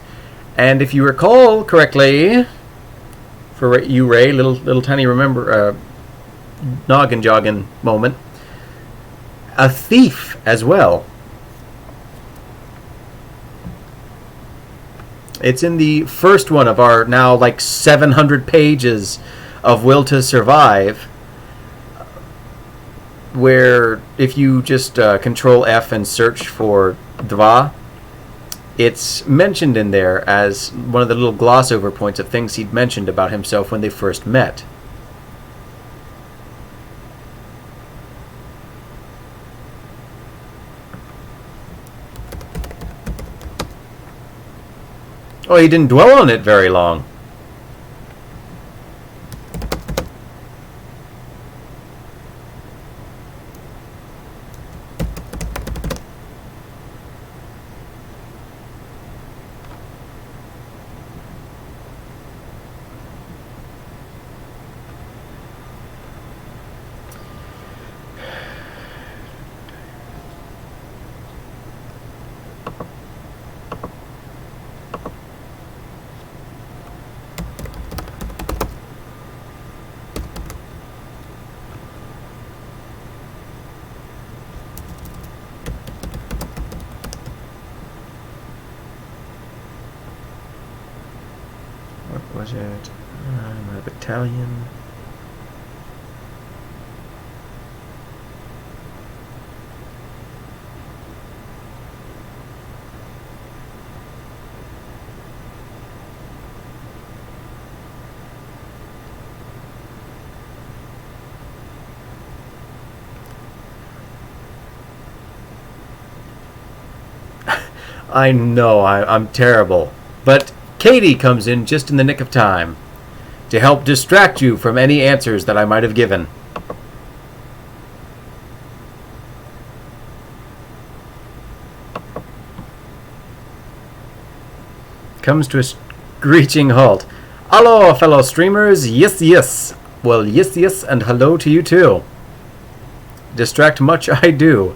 And if you recall correctly, for you, Ray, little tiny noggin jogging moment, a thief as well. It's in the first one of our now like 700 pages of Will to Survive, where if you just control F and search for Dva, it's mentioned in there as one of the little gloss over points of things he'd mentioned about himself when they first met. Oh, he didn't dwell on it very long. Was it my battalion? I know I'm terrible, but Katie comes in just in the nick of time to help distract you from any answers that I might have given. Comes to a screeching halt. Hello, fellow streamers. Yes, yes. Well, yes, yes, and hello to you too. Distract much I do.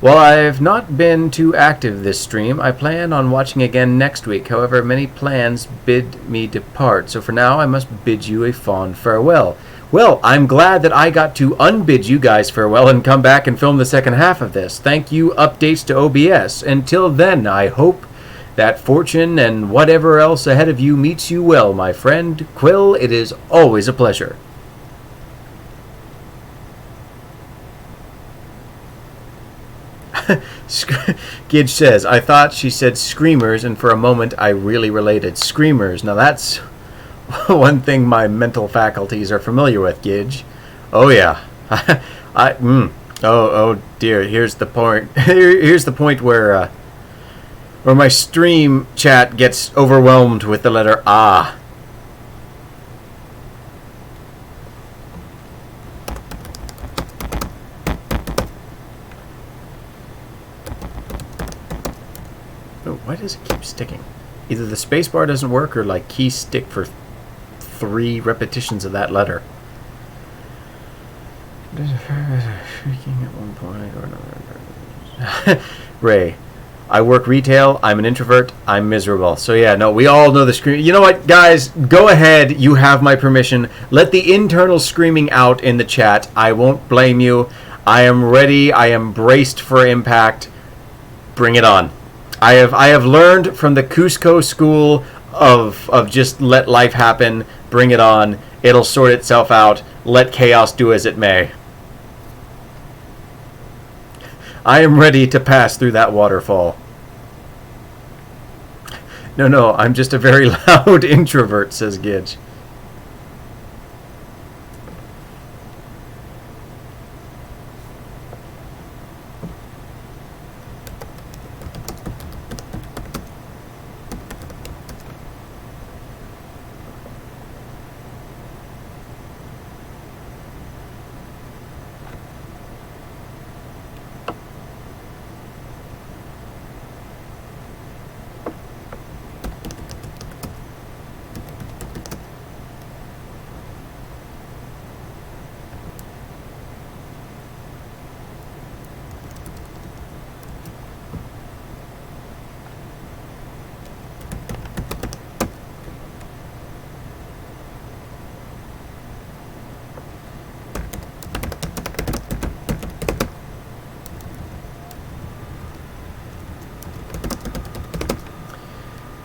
While I've not been too active this stream, I plan on watching again next week. However, many plans bid me depart, so for now I must bid you a fond farewell. Well, I'm glad that I got to unbid you guys farewell and come back and film the second half of this. Thank you, updates to OBS. Until then, I hope that fortune and whatever else ahead of you meets you well, my friend. Quill, it is always a pleasure. Gidge says, I thought she said screamers, and for a moment I really related. Screamers. Now that's one thing my mental faculties are familiar with, Gidge. Oh yeah. Oh dear. Here's the point. Here's the point where my stream chat gets overwhelmed with the letter ah. Why does it keep sticking? Either the spacebar doesn't work or like keys stick for 3 repetitions of that letter. Speaking at one point or another. Ray, I work retail. I'm an introvert. I'm miserable. So yeah, no, we all know the scream. You know what, guys? Go ahead. You have my permission. Let the internal screaming out in the chat. I won't blame you. I am ready. I am braced for impact. Bring it on. I have learned from the Cusco school of just let life happen. Bring it on. It'll sort itself out. Let chaos do as it may. I am ready to pass through that waterfall. No, I'm just a very loud introvert, says Gidge.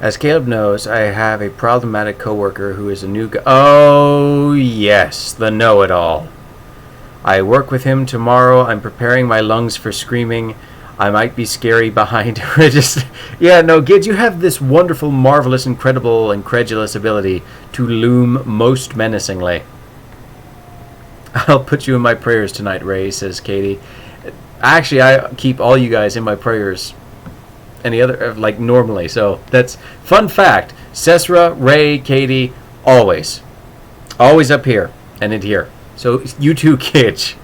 As Caleb knows, I have a problematic coworker who is a new guy. Oh, yes, the know-it-all. I work with him tomorrow. I'm preparing my lungs for screaming. I might be scary behind register. Yeah, no, Gid, you have this wonderful, marvelous, incredible, incredulous ability to loom most menacingly. I'll put you in my prayers tonight, Ray, says Katie. Actually, I keep all you guys in my prayers. Any other, like, normally. So that's fun fact. Cesra, Ray, Katie, always up here and in here. So you too, Kitch.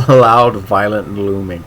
Loud, violent, and looming.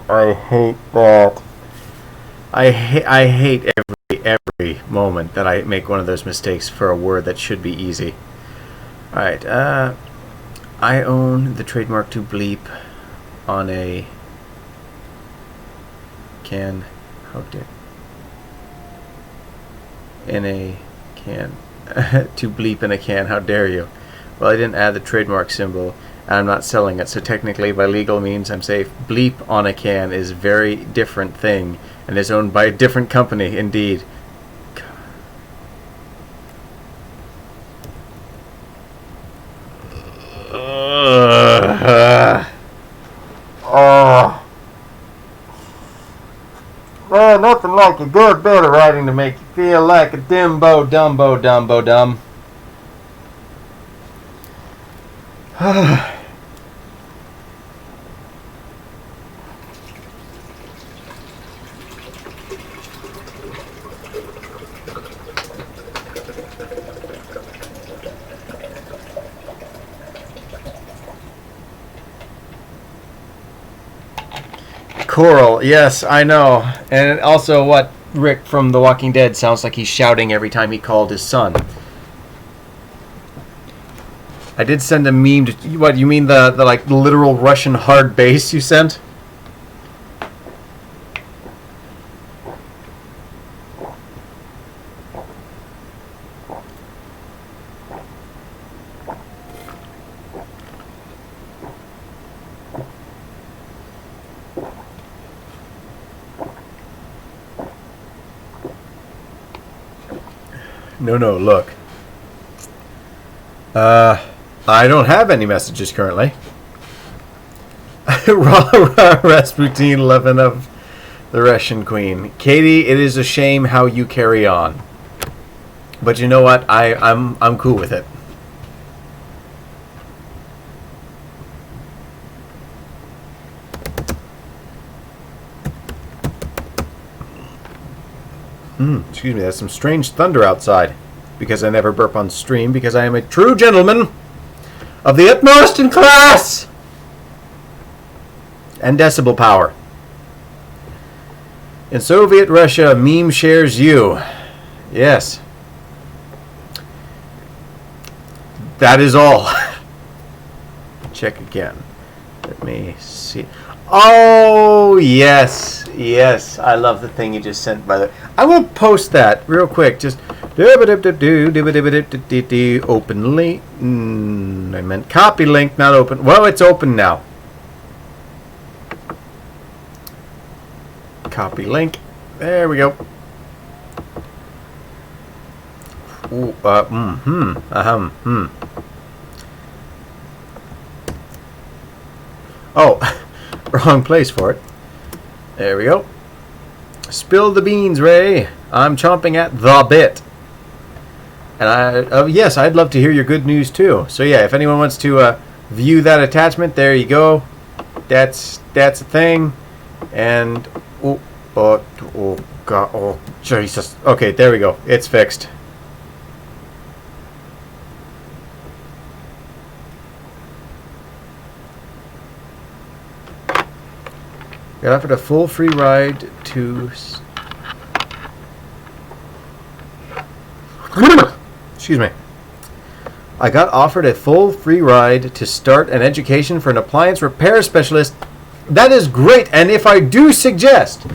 I hate that. I hate every moment that I make one of those mistakes for a word that should be easy. Alright, I own the trademark to bleep on a can. How dare. In a can. To bleep in a can, how dare you? Well, I didn't add the trademark symbol, and I'm not selling it, so technically by legal means I'm safe. Bleep on a can is a very different thing, and is owned by a different company, indeed. nothing like a good bit of writing to make you feel like a dimbo, dumbo, dumbo, dum. Coral, yes, I know. And also what Rick from The Walking Dead sounds like he's shouting every time he called his son. I did send a meme to... What, you mean the like literal Russian hard bass you sent? No, look. I don't have any messages currently. Rasputin, 11 of the Russian Queen. Katie, it is a shame how you carry on. But you know what? I'm cool with it. Excuse me, there's some strange thunder outside. Because I never burp on stream, because I am a true gentleman of the utmost in class and decibel power. In Soviet Russia, meme shares you. Yes. That is all. Check again. Let me see. Oh, yes. Yes. I love the thing you just sent, by the way. I will post that real quick. Just open link. I meant copy link, not open. Well, it's open now. Copy link. There we go. Ooh, Oh, wrong place for it. There we go. Spill the beans, Ray. I'm chomping at the bit. And yes, I'd love to hear your good news too. So yeah, if anyone wants to view that attachment, there you go. That's a thing. And oh god, oh Jesus. Okay, there we go. It's fixed. Got offered a full free ride to... Excuse me. I got offered a full free ride to start an education for an appliance repair specialist. That is great, and if I do suggest,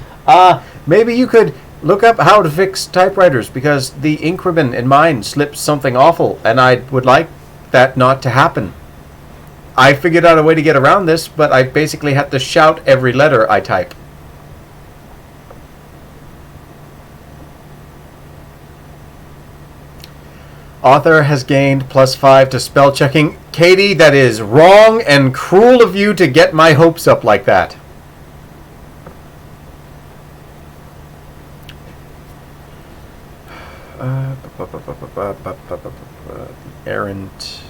maybe you could look up how to fix typewriters, because the ink ribbon in mine slipped something awful, and I would like that not to happen. I figured out a way to get around this, but I basically had to shout every letter I type. Author has gained +5 to spell checking. Katie, that is wrong and cruel of you to get my hopes up like that. Errant.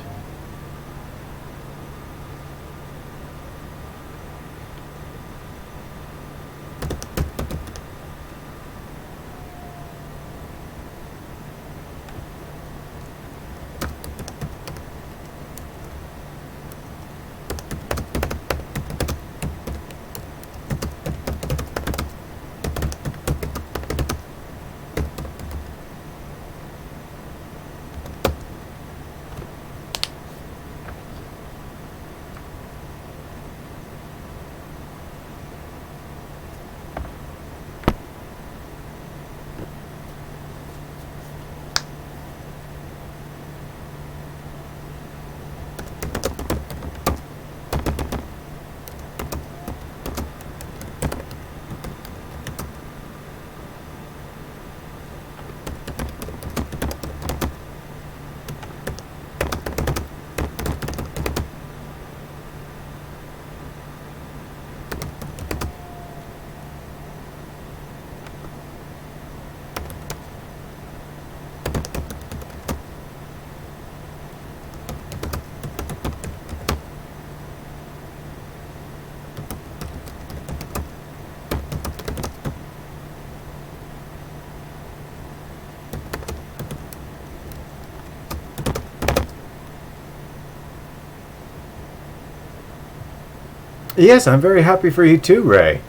Yes, I'm very happy for you too, Ray.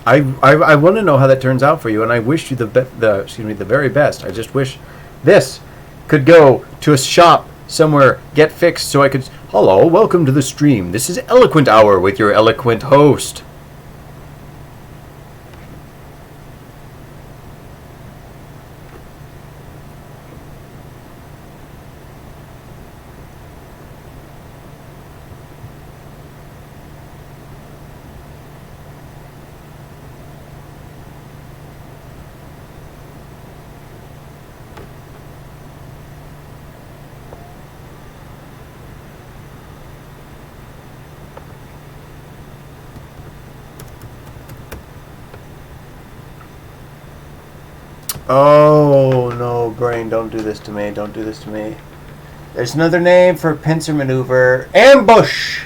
I want to know how that turns out for you, and I wish you the very best. I just wish this could go to a shop somewhere, get fixed, so I could. Hello, welcome to the stream. This is Eloquent Hour with your eloquent host. Oh no, brain! Don't do this to me! Don't do this to me! There's another name for pincer maneuver: ambush.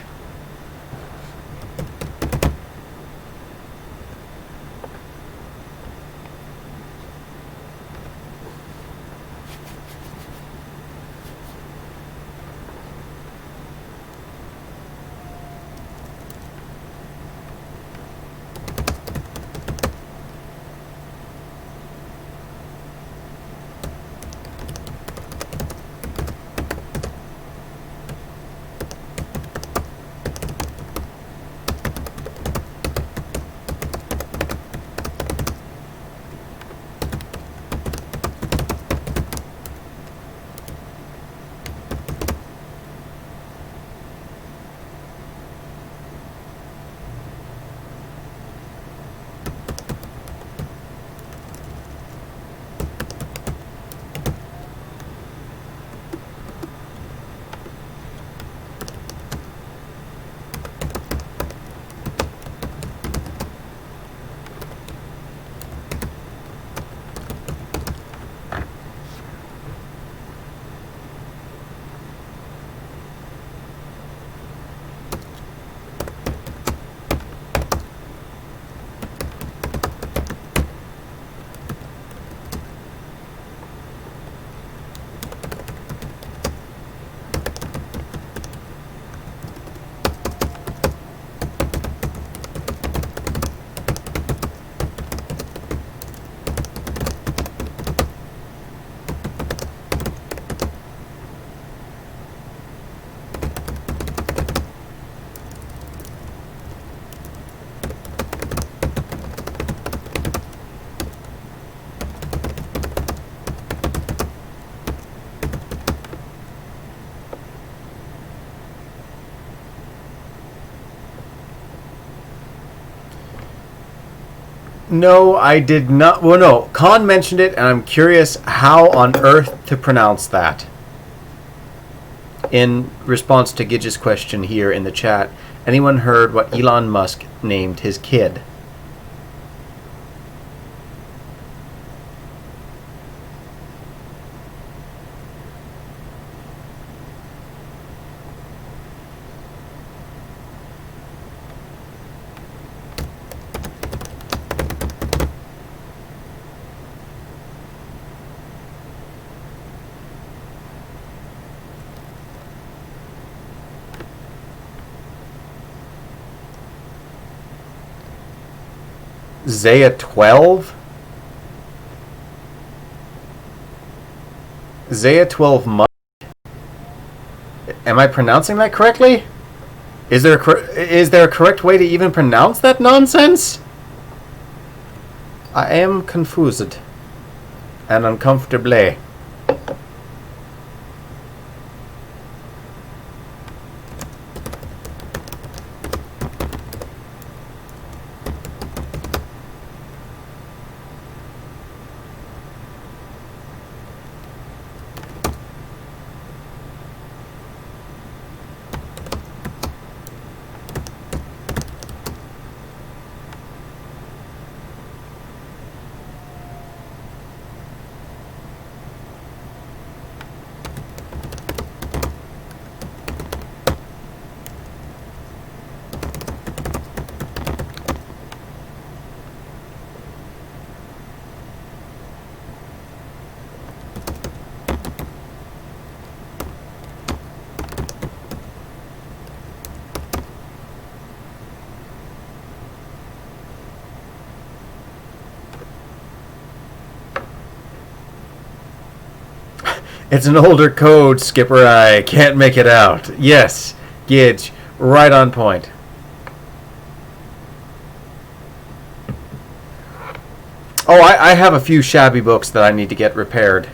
No, I did not. Well, no. Khan mentioned it, and I'm curious how on earth to pronounce that. In response to Gidge's question here in the chat, anyone heard what Elon Musk named his kid? Zaya 12? Zaya 12 Musk? Am I pronouncing that correctly? Is there a correct way to even pronounce that nonsense? I am confused and uncomfortably. It's an older code, Skipper. I can't make it out. Yes, Gidge, right on point. Oh, I have a few shabby books that I need to get repaired.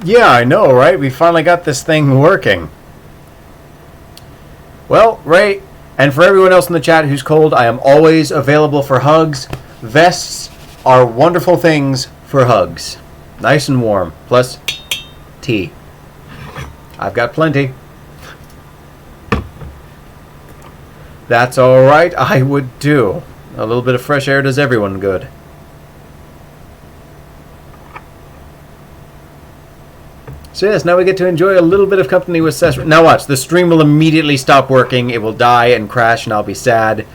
Yeah, I know, right? We finally got this thing working. Well, Ray, and for everyone else in the chat who's cold, I am always available for hugs. Vests are wonderful things for hugs. Nice and warm. Plus, tea. I've got plenty. That's alright, I would too. A little bit of fresh air does everyone good. So yes, now we get to enjoy a little bit of company with Cesra. Now watch, the stream will immediately stop working, it will die and crash, and I'll be sad.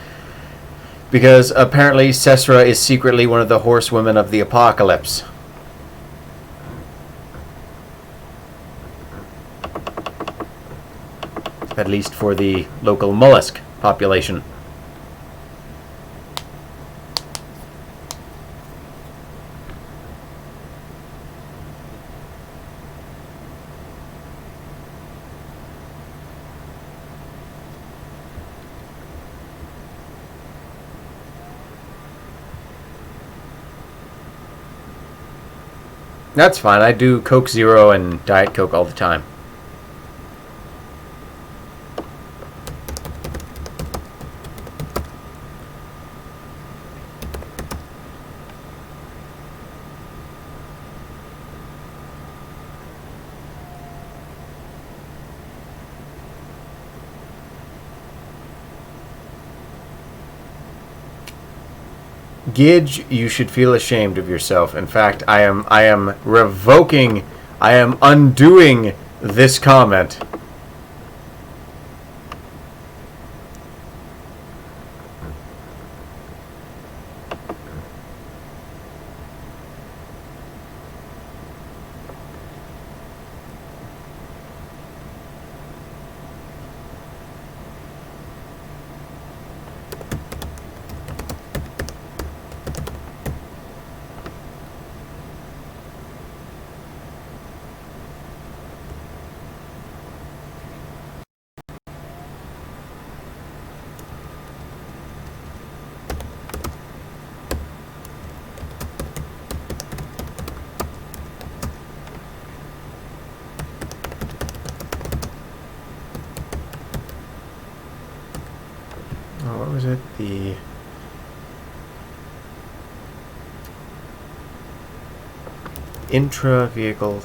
Because apparently Cesra is secretly one of the horsewomen of the apocalypse. At least for the local mollusk population. That's fine. I do Coke Zero and Diet Coke all the time. Gidge, you should feel ashamed of yourself. In fact, I am revoking, I am undoing this comment. What was it? The intra-vehicle link.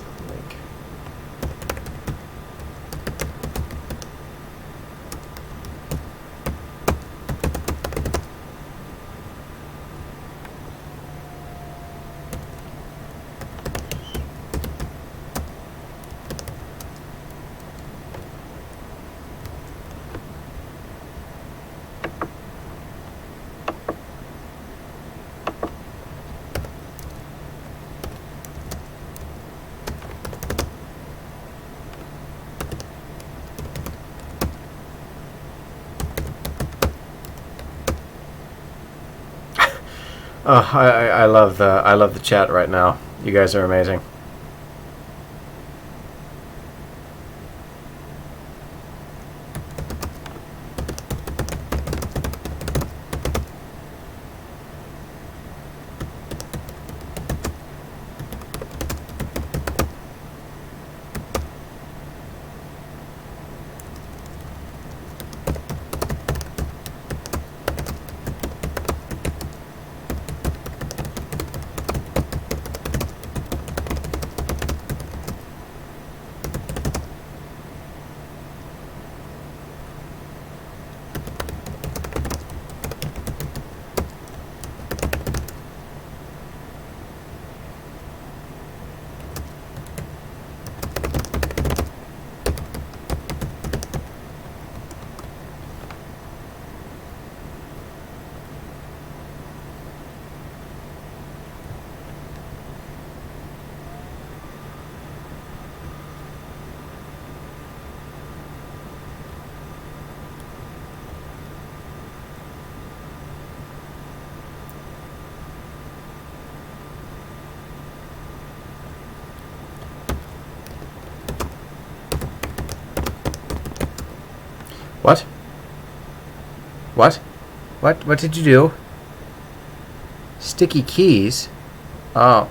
Oh, I love the chat right now. You guys are amazing. What? What? What did you do? Sticky keys? Oh.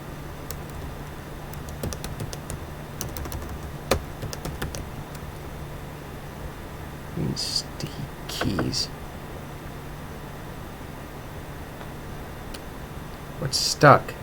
Green sticky keys. What's stuck?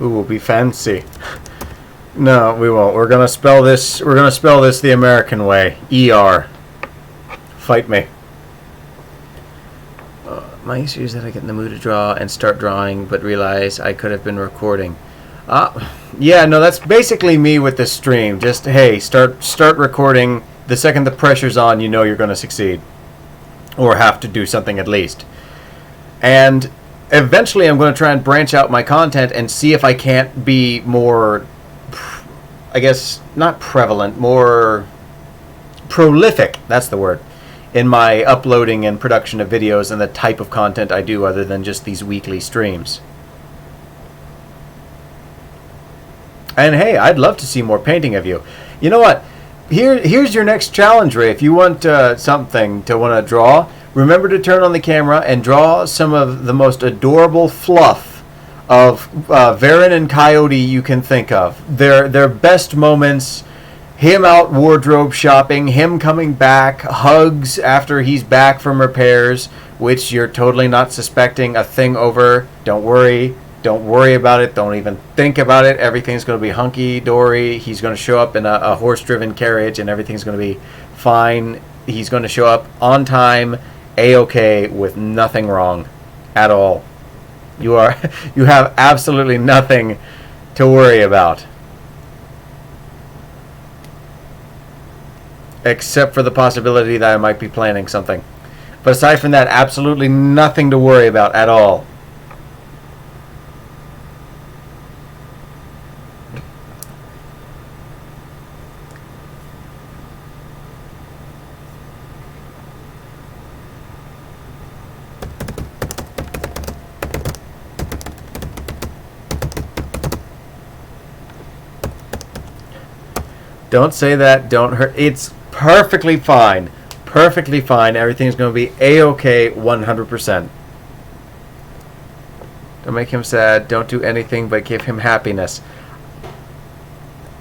Ooh, we'll be fancy. No, we won't. We're gonna spell this. We're gonna spell this the American way. ER. Fight me. My issue is that I get in the mood to draw and start drawing, but realize I could have been recording. Yeah, no, that's basically me with this stream. Just hey, start recording. The second the pressure's on, you know you're gonna succeed, or have to do something at least. And eventually, I'm going to try and branch out my content and see if I can't be more, I guess, not prevalent, more prolific, that's the word, in my uploading and production of videos and the type of content I do other than just these weekly streams. And hey, I'd love to see more painting of you. You know what? Here's your next challenge, Ray. If you want something to want to draw, remember to turn on the camera and draw some of the most adorable fluff of Varen and Coyote you can think of. Their best moments, him out wardrobe shopping, him coming back, hugs after he's back from repairs, which you're totally not suspecting a thing over. Don't worry. Don't worry about it. Don't even think about it. Everything's going to be hunky-dory. He's going to show up in a horse-driven carriage, and everything's going to be fine. He's going to show up on time, A-OK, with nothing wrong at all. You have absolutely nothing to worry about. Except for the possibility that I might be planning something. But aside from that, absolutely nothing to worry about at all. Don't say that. Don't hurt. It's perfectly fine. Perfectly fine. Everything's going to be A-OK 100%. Don't make him sad. Don't do anything but give him happiness.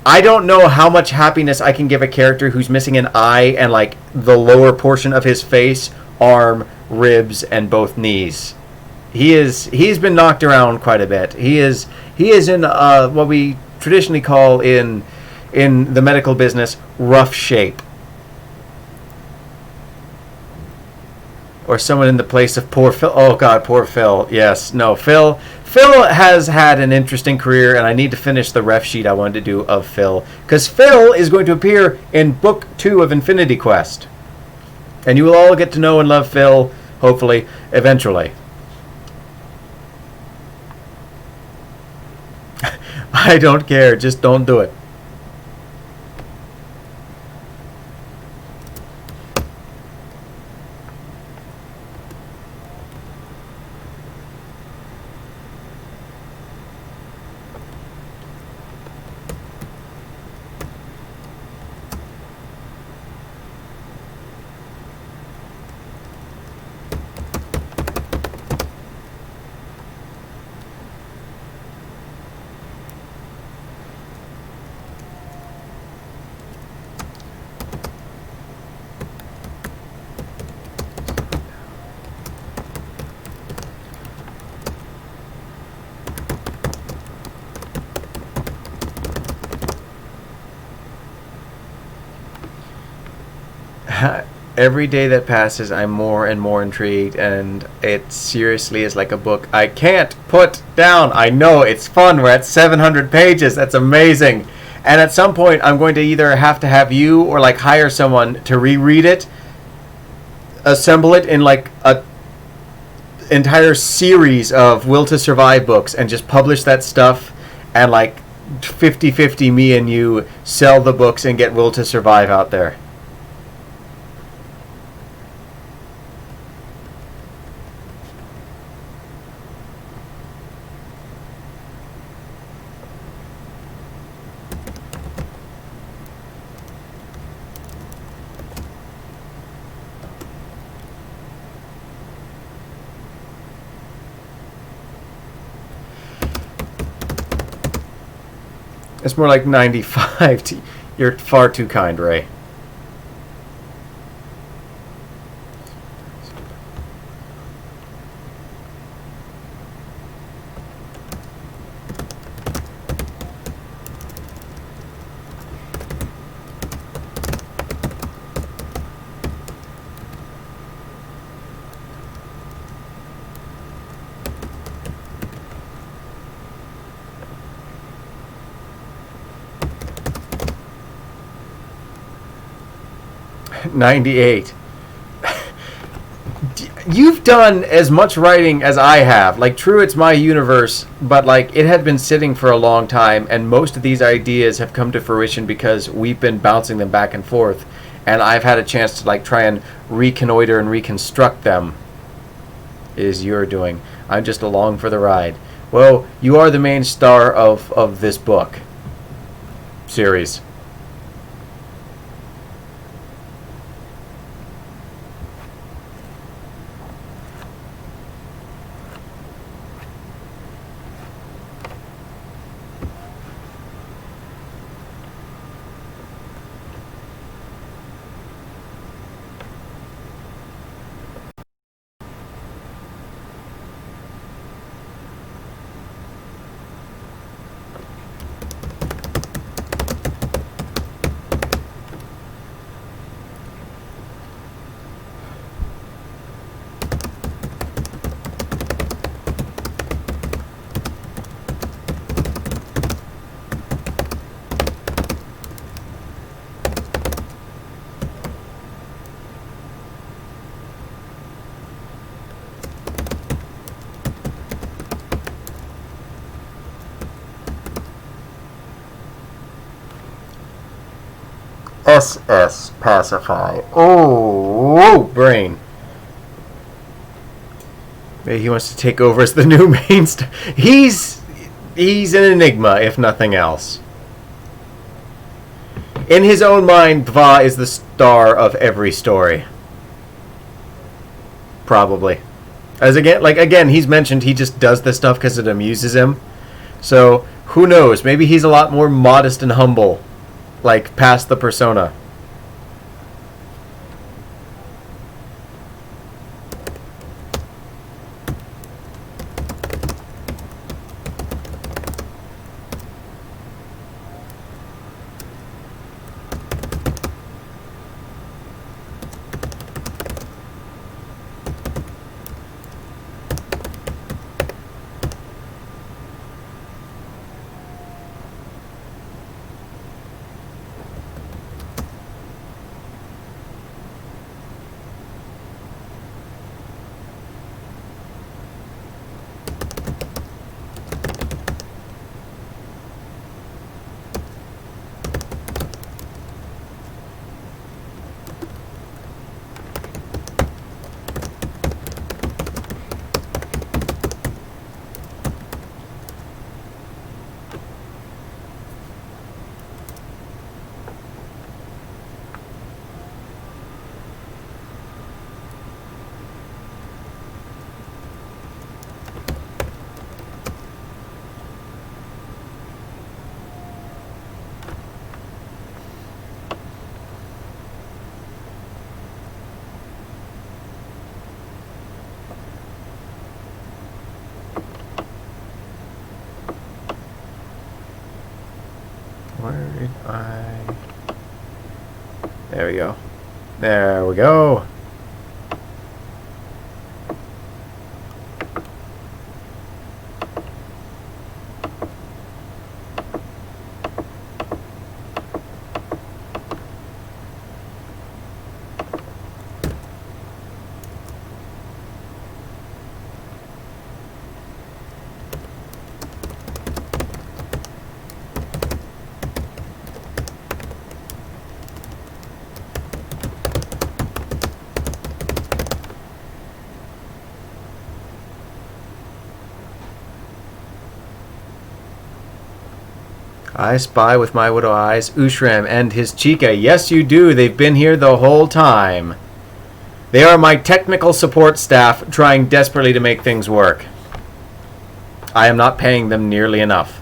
I don't know how much happiness I can give a character who's missing an eye and like the lower portion of his face, arm, ribs, and both knees. He's been knocked around quite a bit. He is in what we traditionally call in the medical business, rough shape. Or someone in the place of poor Phil. Oh God, poor Phil. Yes, no, Phil has had an interesting career, and I need to finish the ref sheet I wanted to do of Phil. Because Phil is going to appear in Book 2 of Infinity Quest. And you will all get to know and love Phil, hopefully, eventually. I don't care, just don't do it. Every day that passes, I'm more and more intrigued, and it seriously is like a book I can't put down. I know, it's fun. We're at 700 pages. That's amazing. And at some point, I'm going to either have to have you or like hire someone to reread it, assemble it in like a entire series of Will to Survive books, and just publish that stuff, and like 50-50 me and you sell the books and get Will to Survive out there. It's more like 95. You're far too kind, Ray. '98. You've done as much writing as I have. Like, true, it's my universe, but like it had been sitting for a long time, and most of these ideas have come to fruition because we've been bouncing them back and forth, and I've had a chance to like try and reconnoiter and reconstruct them. It is your doing. I'm just along for the ride. Well, you are the main star of this book series. SS pacify. Oh, brain. Maybe he wants to take over as the new main star. He's an enigma, if nothing else. In his own mind, Dva is the star of every story. Probably. As again, he's mentioned he just does this stuff because it amuses him. So, who knows? Maybe he's a lot more modest and humble. Like, past the persona. Where did I... There we go. There we go. I spy with my widow eyes Ushram and his chica. Yes, you do. They've been here the whole time. They are my technical support staff trying desperately to make things work. I am not paying them nearly enough.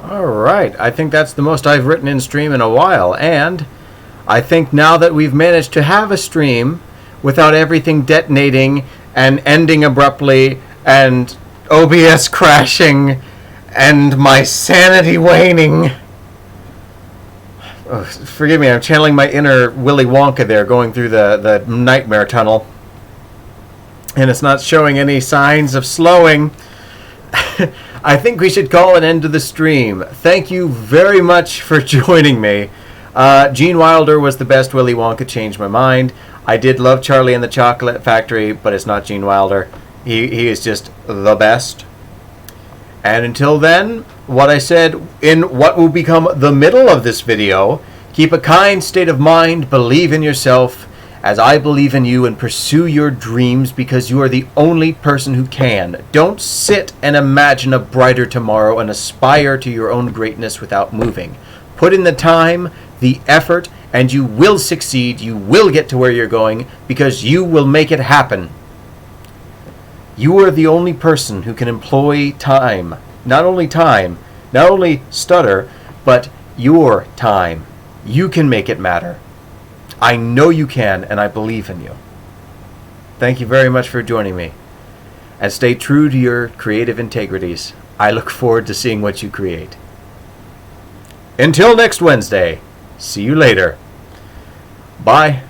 Alright, I think that's the most I've written in stream in a while, and I think now that we've managed to have a stream without everything detonating and ending abruptly and OBS crashing and my sanity waning. Oh, forgive me, I'm channeling my inner Willy Wonka there going through the nightmare tunnel. And it's not showing any signs of slowing. I think we should call an end to the stream. Thank you very much for joining me. Gene Wilder was the best Willy Wonka, changed my mind. I did love Charlie and the Chocolate Factory, but it's not Gene Wilder. He is just the best. And until then, what I said in what will become the middle of this video, keep a kind state of mind, believe in yourself, as I believe in you, and pursue your dreams because you are the only person who can. Don't sit and imagine a brighter tomorrow and aspire to your own greatness without moving. Put in the time, the effort, and you will succeed. You will get to where you're going because you will make it happen. You are the only person who can employ time. Not only stutter, but your time. You can make it matter. I know you can, and I believe in you. Thank you very much for joining me. And stay true to your creative integrities. I look forward to seeing what you create. Until next Wednesday, see you later. Bye.